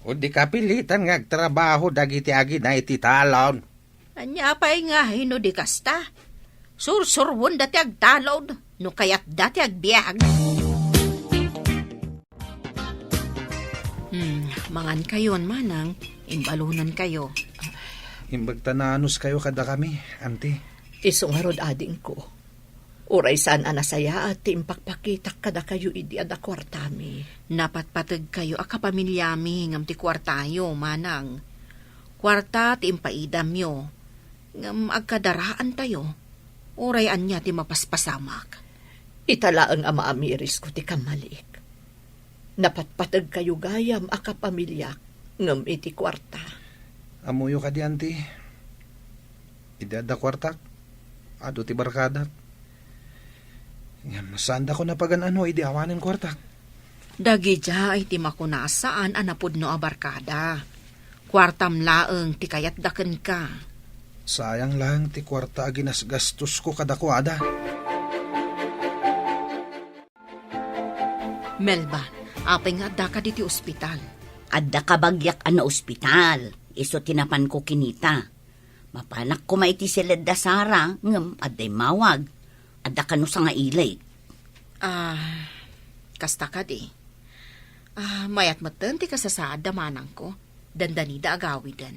O di kapilitan nga trabaho dagiti agi na iti talon. Anya pa'y nga hino di kasta. Sursurwon dati agtalon. No kayat dati agbiag. Mangan kayon manang. Imbalunan kayo. Imbagtananos kayo kada kami, auntie. Isungarod ading ko. Uray saan anasaya at timpakpakitak kada kayo idi ada kwartami. Napatpatag kayo a kapamilyami ngam ti kwartayo, manang. Kwarta ti impaidam yo. Ngam agkadaraan tayo. Uray anya ti mapaspasamak. Italaang ama amiris ko ti kamalik. Napatpatag kayo gayam a kapamilyak ngam iti kwarta. Amuyo ka di, auntie. Idada kwartak. Ado ti barkadak. Sanda ko na paganano, idi awanin kwartak. Dagi dya ay ti makunasaan anapod no abarkada. Kwartam laeng ti kayat daken ka. Sayang lang ti kwarta ginasgastos ko kadakwada. Melba, apay nga da ka di ti ospital. Adda kabagyak na ospital. Iso tinapan ko kinita. Mapanak ko maiti silid da Sara, ngam adday mawag. Adda ka no sa nga ilay. Kasta ka di. Mayat matan ti kasasaad da manang ko. Dandanida agawidan.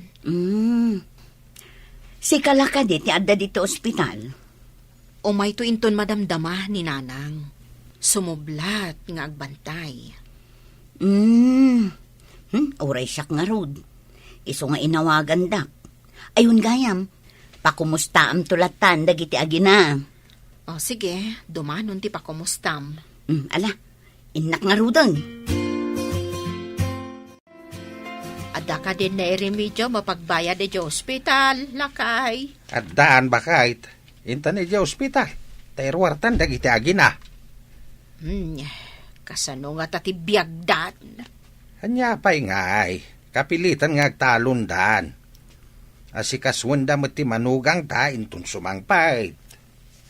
Si kalaka di ti adda dito ospital. Umay to inton madamdama ni nanang. Sumublat nga agbantay. Oray siyak nga rod. Iso nga inawagan dak. Ayun gayam, pakumustaam tulatan dagiti agina. O sige, dumanon ti pakumustam. Ala, inak nga rodang. Adda ka din na iremedyo mapagbayad di ospital, lakay. At daan bakait. Intan iti ospital. Tairwartan dagiti agina. Kasano nga tatibiyagdan. Anya pa'y ngay. Kapilitan nga agtalundan. Asikaswanda mo ti manugang ta intun sumangpait.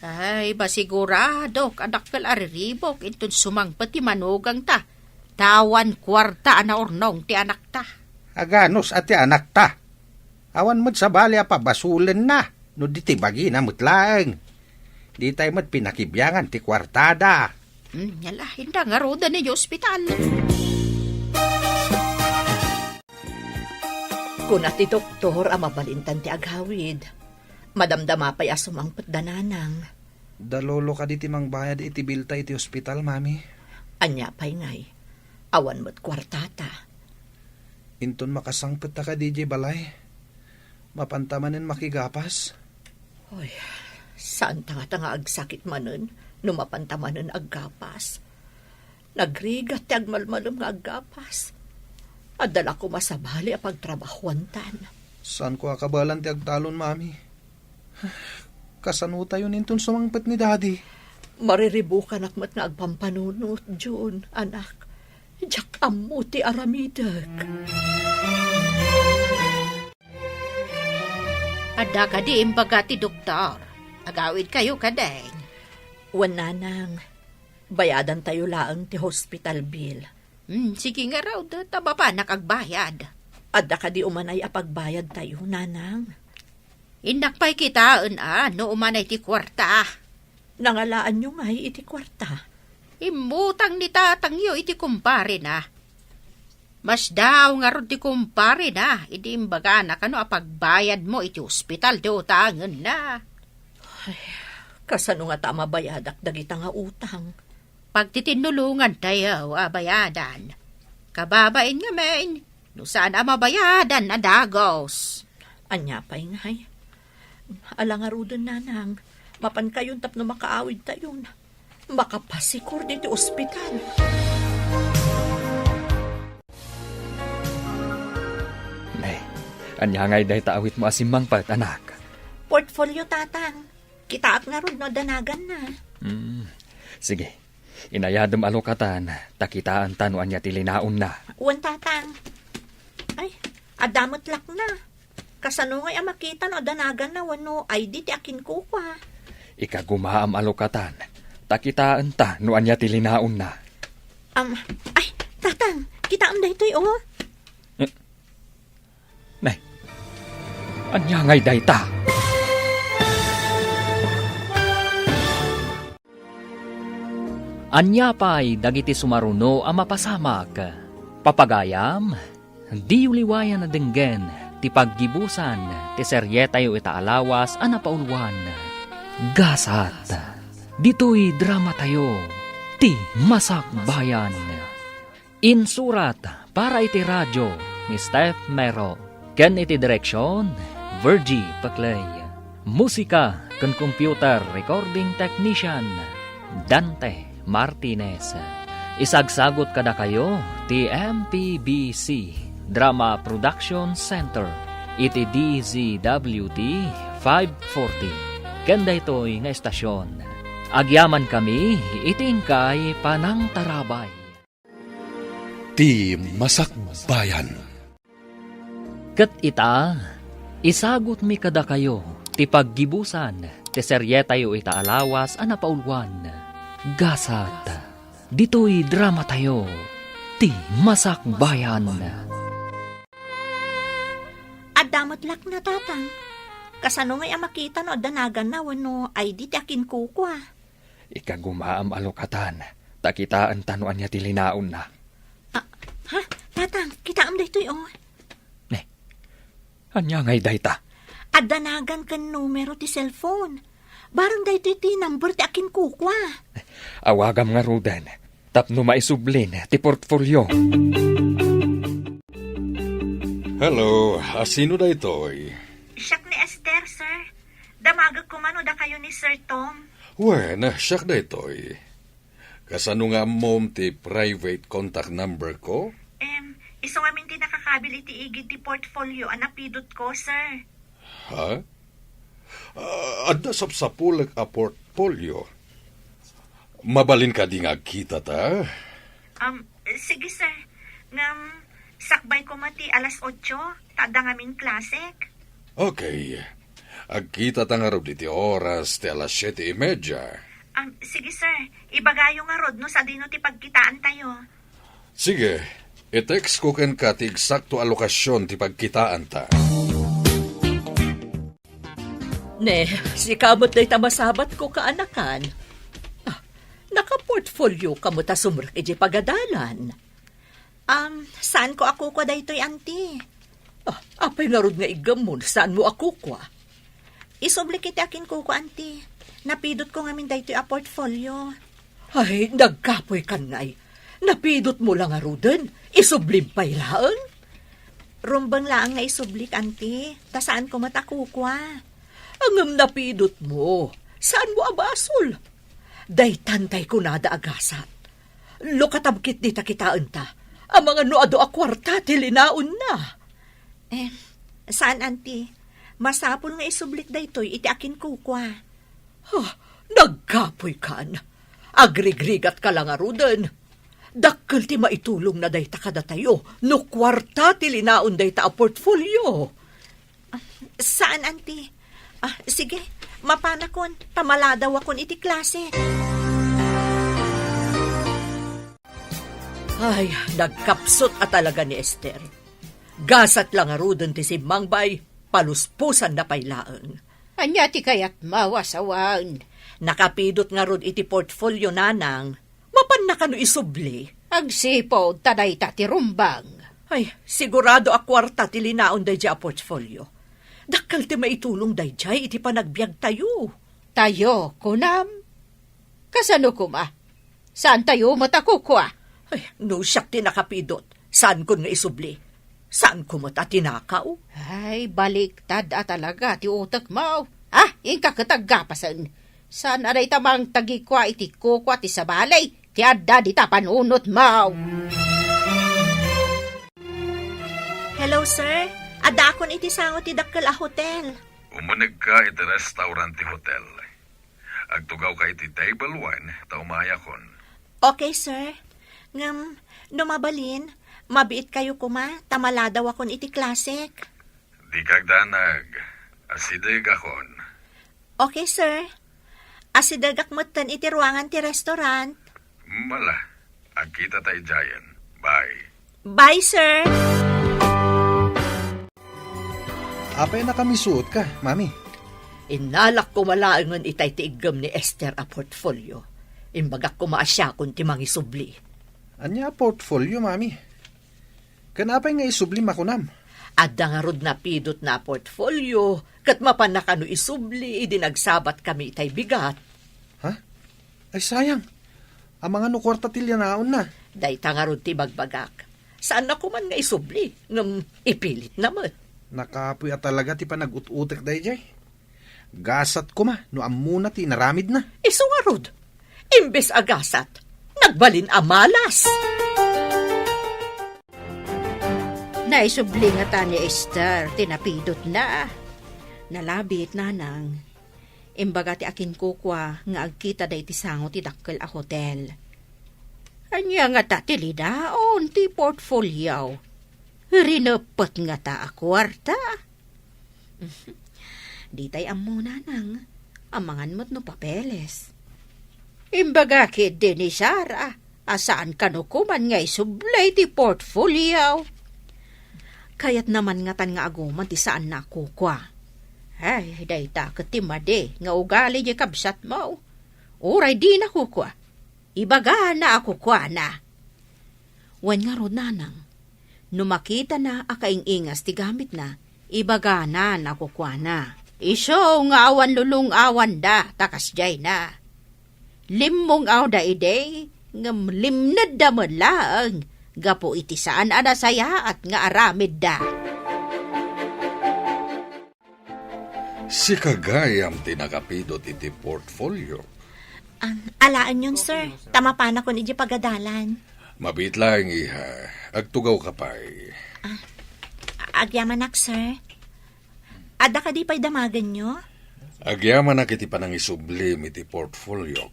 Ay, basigurado, anak kal ariribok, intun sumangpat ti manugang ta. Tawan kwarta na ornong ti anak ta. Aganos at ti anak ta. Awan mo't sa bali pabasulen na, no di ti bagi na mutlaeng. Di tayo mo't pinakibyangan ti kwartada. Yala, hindi nga roda ni ospital. Kuna ti doktor ang mabalintan ti aghawid. Madamdama pa'y asumangpot dananang. Dalolo ka di ti mangbayad iti bilta iti ospital, mami. Anya pa'y ngay. Awan mo't kwartata. Inton makasangpet ta ka DJ balay. Mapantamanin makigapas. Hoy, saan tanga agsakit manen, numapantamanen aggapas. Nagrigat ti agmalmalom nga aggapas. Adala ko masabali a pagtrabahuantan. Saan ko akabalan ti agtalon, mami? Kasanuta yun inton sumangpet ni daddy. Mariribukan akmat nga agpampanunot, June, anak. Diyak amu ti aramidak. Adda ka di imbaga ti doktor. Agawid kayo kadeng. Wananang, bayadan tayo laang ti hospital bill. Sige nga raw, taba pa nakagbayad. Adda ka di umanay apagbayad tayo, nanang. Inak pa'y kitaan no umanay ti kwarta. Nangalaan nyo nga iti kwarta. Imutang ni tatang yo iti kumpare na. Mas daw nga ron ti kumpare na, iti imbaga na kano apagbayad mo iti ospital ti utangan na. Ay, kasano nga tama bayadak dagita nga utang. Pagtitinulungan tayo, bayadan. Kababain nga men, no saan mabayadan na dagos. Anya pa'y ngay. Alangarudon nanang, mapan kayon tapno makaawid tayon. Makapasikur dito ospital. Anya ngay day taawit mo asimang pat, anak. Portfolio, tatang. Kitaak na rod no danagan na. Sige, inayadom alokatan, takitaan tanuan niya tilinaon na. Uwan, tatang. Ay, adamot lak na. Kasano ngay makita no danagan na wano ID ti akin ko kwa. Ikagumaam alokatan, takitaan ta nuan niya tilinaon na. Ay, tatang, kita am daytoy oh. Nay, anya ngay day ta. Anya pa'y dagiti sumaruno ang mapasamak. Papagayam, di uliwayan na denggen, ti paggibusan, ti seryetayo itaalawas ang napaulwan. Gasat, dito'y drama tayo, ti masakbayan. Insurat para iti radyo ni Steph Mero, ken iti direksyon, Virgie Paclay. Musika ken computer recording technician, Dante Martinez. Isagsagot kada kayo ti MPBC Drama Production Center iti DZWT 540 kanda ito'y nga estasyon. Agyaman kami itingkay panang tarabay. Ti Masakbayan. Ket ita, isagot mi kada kayo ti paggibusan ti seryetayo itaalawas a napaulwan. Gasat, dito'y drama tayo, ti masakbayan. Adamot lak na, tatang. Kasano ngay makita no danagan na wano ID ti akin ko kwa. Ikagumaam alokatan, takitaan tanuan niya tilinaon na. Ha? Tatang, kita am daytoy oh. Anya ngay dayta. Adanagan kan numero ti cellphone. Barang daytoy ti number ti akin kukwa. Awagam nga Ruden, tapno maisublin ti portfolio. Hello, sino da ito'y? Siyak ni Esther, sir. Damagag ko man o da kayo ni Sir Tom. Wen, siyak da ito'y. Kasano nga mom ti private contact number ko? Iso nga min ti nakakabil iti igid ti portfolio anapidot ko, sir. Ha? Adda sapsapulag a portfolio. Mabalin ka di nga kita ta? Sige, sir. Sakbay ko mati alas 8, tada nga min klasek. Okay. Agkita ta nga rod iti oras ti alas 7:30. Sige, sir. Ibagayo nga rod no sa dino ti pagkitaan tayo. Sige, i-text ko ken ka ti eksakto alokasyon ti pagkitaan ta. Ne, si kamot day tamasabat ko kaanakan. Naka-portfolio ka mo ta sumrak iti pagadalan. Saan ko ako kwa daytoy, auntie? Apay nga rod nga igamon, saan mo ako kwa? Isublik iti akin ko, auntie. Napidot ko ngamin daytoy a portfolio. Ay, nagkapoy kanay. Napidot mo lang nga roden, isublim pa ilaan. Rumbang laang nga isublik, auntie. Ta saan ko matakukwa? Angam napidot mo. Saan mo abasol? Day tantay ko nada agasat. Lokatabkit di takitaan ta. Ang mga noado a kwarta tilinaon na. Saan, auntie? Masapol nga isublik daytoy iti akin kukwa. Nagkapoy kan. Agrigrigat ka lang arudan. Dakkel ti maitulong na day takada tayo. No kwarta tilinaon day ta a portfolio. Saan, auntie? Sige, mapanakon. Pamaladaw akon iti klase. Ay, nagkapsot at talaga ni Esther. Gasat lang arudan ti si Mangbay, paluspusan na pailaan. Anya ti kayat mawasawaan. Nakapidot nga rod iti portfolio nanang, mapan na kano isubli. Agsipo, taday ta ti rumbang. Ay, sigurado a kwarta ti linaon day a portfolio. Dakkal ti maitulong day jay iti panagbiag tayo. Tayo, kunam. Kasano kuma? Saan tayo matakukwa? Ay, no siyak ti nakapidot. Saan ko nga isubli? Saan ko mata tinakaw? Ay, baliktad talaga ti utak mo. Ingka katagapasan. Saan aray tamang tagikwa iti kukwa ti sabalay? Ti adda di tapanunot mo. Hello, sir. Ada akon iti sango ti dakkel a hotel. Umunag ka iti restaurant ti hotel. Agtugaw ka iti table 1, ta umaya kon. Okay, sir. Ngam, numabalin, mabiit kayo kuma, tamala daw akon iti classic. Di kagdanag, asidig akon. Okay, sir. Asidagak motan iti ruangan ti restaurant. Mala, agkita tayo Giant. Bye. Bye, sir. Apay na kami suot ka, mami. Inalak ko malaangan itay ti igam ni Esther a portfolio. Imbagak ko maasya kung ti mangisubli. Anya portfolio, mami. Kanapay nga isubli makunam. Adda nga rod na pidot na portfolio, kat mapanakano isubli, idinagsabat kami itay bigat. Ha? Ay sayang. Ang mga nukwarta tilya naon na. Dayta nga rod ti bagbagak. Saan na kuman nga isubli, ngam ipilit naman. Nakapoy at talaga ti panag-ut-utek day jay. Gasat ko ma, no amuna ti naramid na. Iso nga rod, imbes agasat, nagbalin amalas. Naisubli nga ta ni Esther, tinapidot na. Nalabit nanang. Imbaga ti akin kukwa nga agkita day ti sango ti dakkel a hotel. Anya nga ta ti lidaon ti portfolio. Rinapot nga ta a kwarta. Di tay amuna nang amangan mo't no papeles. Imbaga kid din ni Sarah, asaan kanukuman nga isublay ti portfolio. Kayat naman nga tan nga aguman ti saan na kukwa. Ay, dayta katimade nga ugali di kabsat mo. Uray di na kukwa. Ibaga na ako kwa na. Wan nga rod nanang. Numakita na akaing-ingas ti gamit na. Ibaga na nakukwa na. Iso nga awan lulong awan da, takas jay na. Limong aw da ide, ngam limnad da man lang. Gapo iti saan anasaya at nga aramid da. Si kagayam tinakapidot iti portfolio. Alaan yun, sir. Tama pa na ko ni pagadalan. Mabit lang iha, agtugaw ka pa'y. Agyamanak, sir. Ada ka di pa'y damagan nyo? Agyaman na kiti panang isublim iti portfolio.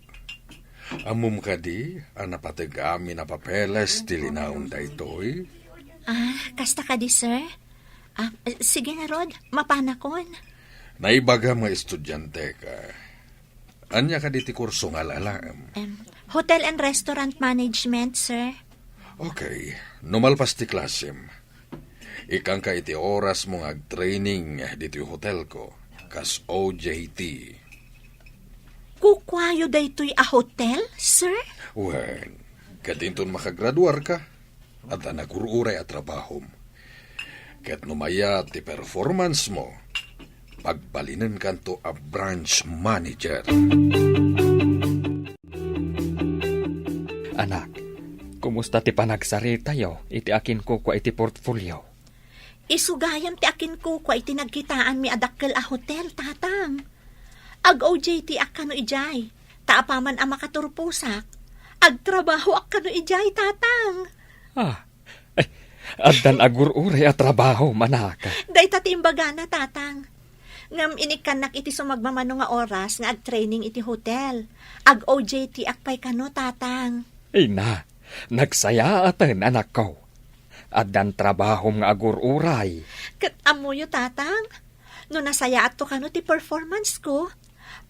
Amum ka di, anapatig amin na papeles tilinaon da ito'y. Kasta ka di, sir. Sige nga, Rod. Mapanakon. Naibaga mga estudyante ka. Anya ka di ti kurso nga lalaam. Hotel and Restaurant Management, sir. Okay, numalpas ti klasim. Ikang ka iti oras mong ag-training diti hotel ko, kas OJT. Kukwayo da ito'y a hotel, sir? Wen, katinton makagraduar ka, at nagururay at trabahom. Kat numaya ti performance mo, pagbalinan kanto a branch manager. Anak, kumusta ti panagsarita yo? Iti akin ko kwa iti portfolio. Isugayam ti akin ko kwa iti nagkitaan mi adakkel a hotel, tatang. Ag-OJT akano ijay, taapaman a makaturpusak. Agtrabaho akano ijay, tatang. Addan agur-uray at trabaho, manaka. Day tatimbaga na, tatang. Ngam inikanak iti sumagmamano nga oras nga ag-training iti hotel. Ag-OJT akpay kano, tatang. Na, nagsaya atan anak ko. Addan trabaho nga agur-uray. Kat amuyo, tatang. No nasaya ato kano ti performance ko,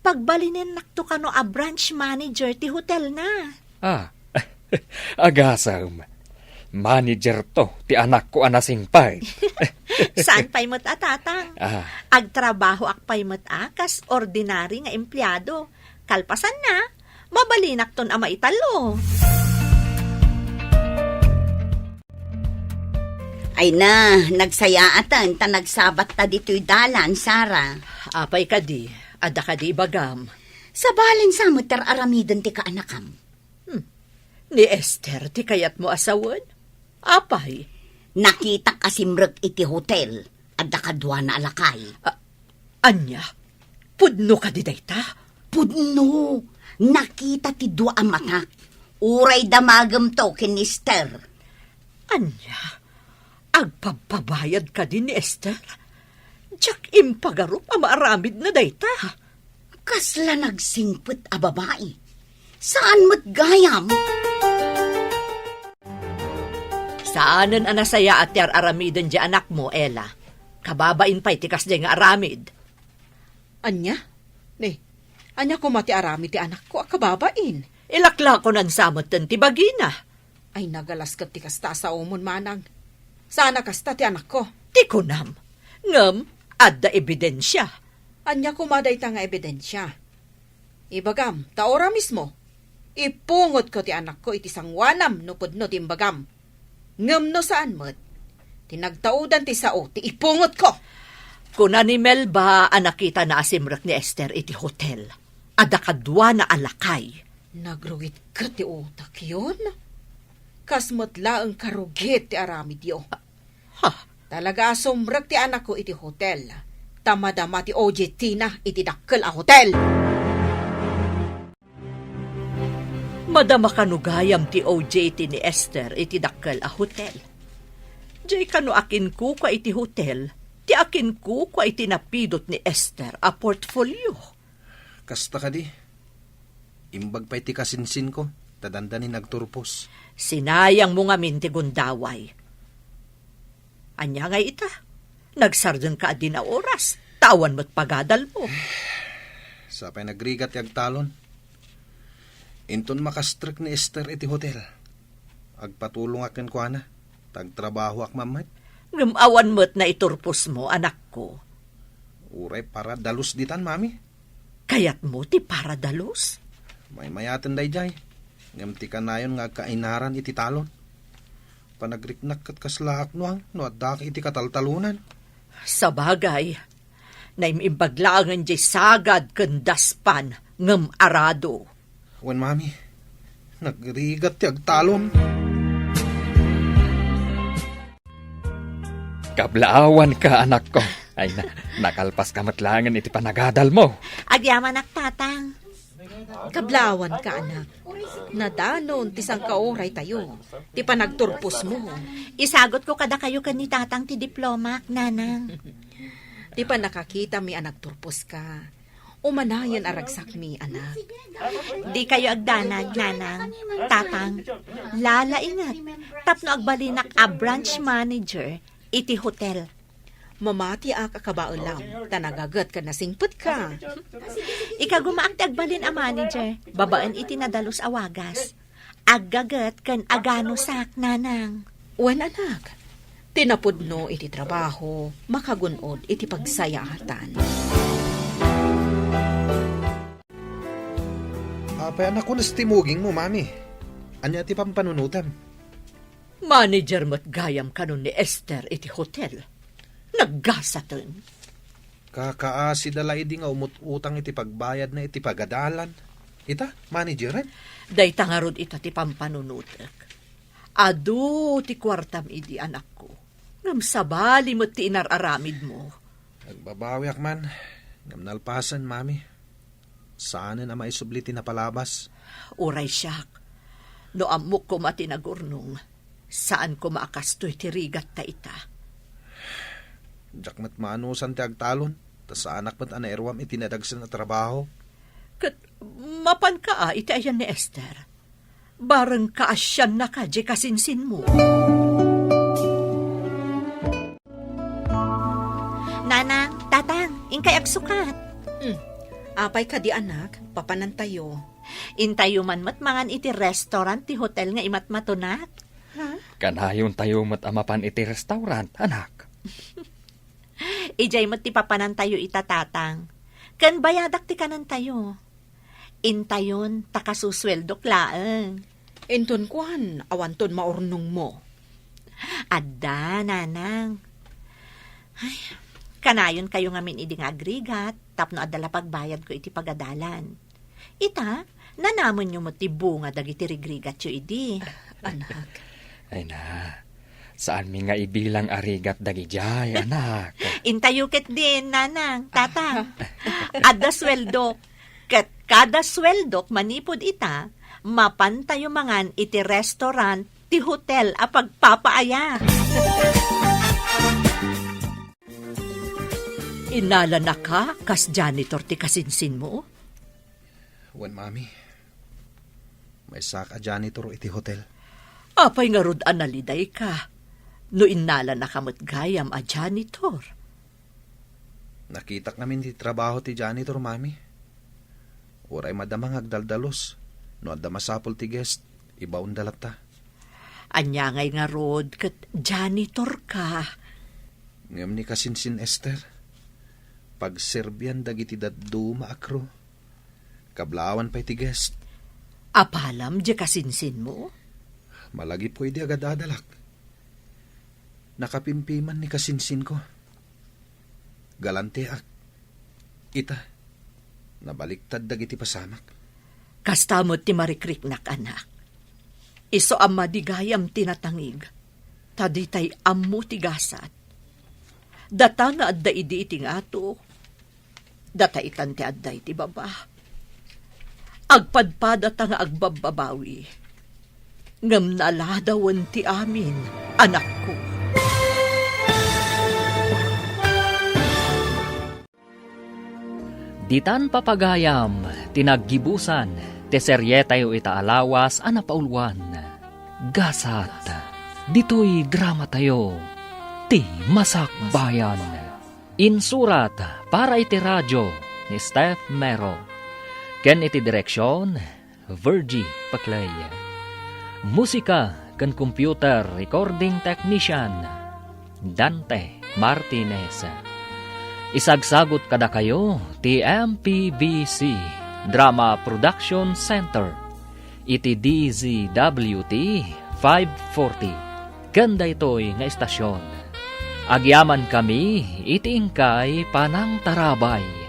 pagbalinin nakto kano a branch manager ti hotel na. Agasam. Manager to, ti anak ko anasing pay. Saan pa'y mo't tatang? Agtrabaho akpay mo't kas ordinary nga empleyado. Kalpasan na, mabalinak ton ama italo. Ay na, nagsayaatan, ta nagsabat ta dito'y dalan, Sara. Apay ka di, ada ka di bagam. Sa balin sa mo aramiden ti kaanakam. Ni Esther, ti kayat mo asawan? Apay? Nakita kasimrek iti hotel, ada kadwa na alakay. Anya, pudno ka di dayta? Pudno, nakita ti dua amatak. Uray damagam to kin Esther. Anya, Agpapabayad ka din ni Esther. Tsak impagarup ang maaramid na dayta. Kasla nagsingput a babae. Saan mo't gayam? Saanan anasaya at yar aramidan di anak mo, Ella? Kababain pa'y tikas di nga aramid. Anya? Ne, anya ko mati arami ti anak ko akababain. Ilakla ko nan samot den ti bagina. Ay nagalas ka ti kasta sa umon manang. Sana kasta ti anak ko. Ti kunam. Ngem, adda ebidensya. Anya kumaday ta nga ebidensya. Ibagam, taora mismo. Ipungot ko ti anak ko iti sangwanam no pudno ti imbagam. Ngem no saan mo't. Tinagtaudan ti sao, ti ipungot ko. Kuna ni Melba nakita na asimrak ni Esther iti hotel. Adda kadwa na alakay. Nagrugit ka ti utak yun. Kasmot laang karugit ti aramid yo. Ha? Talaga asumrak ti anak ko iti hotel. Tamadama ti OJ Tina iti dakkel a hotel. Madama kanugayam ti OJT ni Esther iti dakkel a hotel. Jay kano akin ko kwa iti hotel, ti akin ko kwa iti napidot ni Esther a portfolio. Kasta ka di. Imbag pa iti kasinsin ko, tadanda ni nagturpos. Sinayang mo nga minti gundaway. Anya nga ita, nagsardan ka di na oras, tawan mo't pagadal mo. Sapay nagrigat yag talon. Inton makastrik ni Esther iti hotel. Agpatulong akin ko ana. Tagtrabaho ak mamay. Ngamawan mo't na iturpos mo, anak ko. Uray para dalus ditan, mami. Kayat mo ti para dalos. May mayaten day jay. Ngam ti kanayon nga kainaran iti talon. Panagriknak kat kaslaak nuang no addak iti kataltalunan. Sa bagay, naimimbaglaangan di sagad kandaspan ngam arado. Wen mami, nagrigat ti agtalon. Kablaawan ka, anak ko. Ay, nakalpas ka matlangan iti panagadal mo. Agyaman ak tatang. Kablawan ka anak. Nadanon ti sang kaoray tayo. Ti panagturpos mo. Isagot ko kada kayo kan ni tatang ti diploma, nanang. Ti pa nakakita mi anak turpos ka. Umanayan aragsak mi anak. Di kayo agdanag, nanang. Tatang, lala ingat. Tapno agbalinak a branch manager iti hotel. Mamati ak akabaulam. Tanagagat ka na singput ka. Ikagumaak ti agbalin a manager. Babaan iti nadalos awagas. Aggagat kan agano sak, nanang. Wen anak. Tinapudno iti trabaho. Makagunod iti pagsayatan. Apay anak ko nastimuging mo, mami. Anya ti pampanunutam. Manager mo't gayam kanon ni Esther iti hotel. Naggasatan. Kakaasi dalay di nga umututang iti pagbayad na iti pagadalan. Ita, manageran? Day tangarod ita ti pampanunutek. Adu ti kwartam idi anak ko. Ngam sabali mo't ti inararamid mo. Nagbabawi ak man. Ngam nalpasan, mami. Saan na maisubli tinapalabas? Uray siyak. No amok ko matinagurnong. Saan ko maakastoy ti rigat ta ita? Diyak mat maanusan ti agtalon. Tas sa anak mat anaerwam itinadagsan na trabaho. Kat mapan ka iti ayan ni Esther. Barang kaasyan na ka di kasinsin mo. Nanang, tatang, ingkay agsukat. Apay ka di anak, papanan tayo. Intayo man mat mangan iti restaurant ti hotel nga imat matunat. Kanayon tayo matamapan iti restaurant, anak. Ijay mat ti papanan tayo itatatang. Kan bayadak ti kanan tayo. Intayon takasusweldok laeng. Enton kuan, awanton maurnong mo. Adda, nanang. Ay, kanayon kayo ngamin idi nga agrigat, tapno adala pagbayad ko iti pagadalan. Ita, nanamon nyo mo ti bunga dagiti rigrigat yo idi. Anak. Ay na, saan mi nga ibilang arigat dagijay, anak. Intayuket din, nanang, tatang. Adda sweldo. Ket kada sweldok manipod ita, mapantayo mangan iti restaurant, ti hotel a pagpapaaya. Inala na ka, kas janitor ti kasinsin mo? Wan, mami. May saka janitor iti hotel. Apay nga rod analiday ka. No inala na kamot gayam a janitor. Nakita namin ti trabaho ti janitor, mami. Uray madamang agdaldalos. No adda masapol ti guest, ibaon dalata. Anya ngay nga rod kat janitor ka. Ngam ni kasinsin Esther. Pagserbian dagiti daddo maakro. Kablawan pa'y ti guest. Apalam di kasinsin mo? Malagi pwede agad adalak. Nakapimpiman ni kasinsin ko. Galante ak. Ita. Nabaliktad dagiti pasamak. Kastamot ti marikriknak anak. Iso amma di gayam tinatangig. Taditay ammo ti gasat. Data nga adda idi iti nga ato. Data itan ti adda iti baba. Agpadpada ta nga agbababawi. Ngam naladawan ti amin, anak ko. Ditan papagayam, tinaggibusan, te seryetayo itaalawas anapaulwan. Gasat, dito'y drama tayo, ti Masakbayan. Insurat para iti radyo ni Steph Mero. Ken iti direksyon, Virgie Paclay. Musika ken computer recording technician, Dante Martinez. Isagsagot kada kayo ti MPBC Drama Production Center iti DZWT 540. Ganda ito'y nga istasyon. Agyaman kami iti ingkay Panang Tarabay.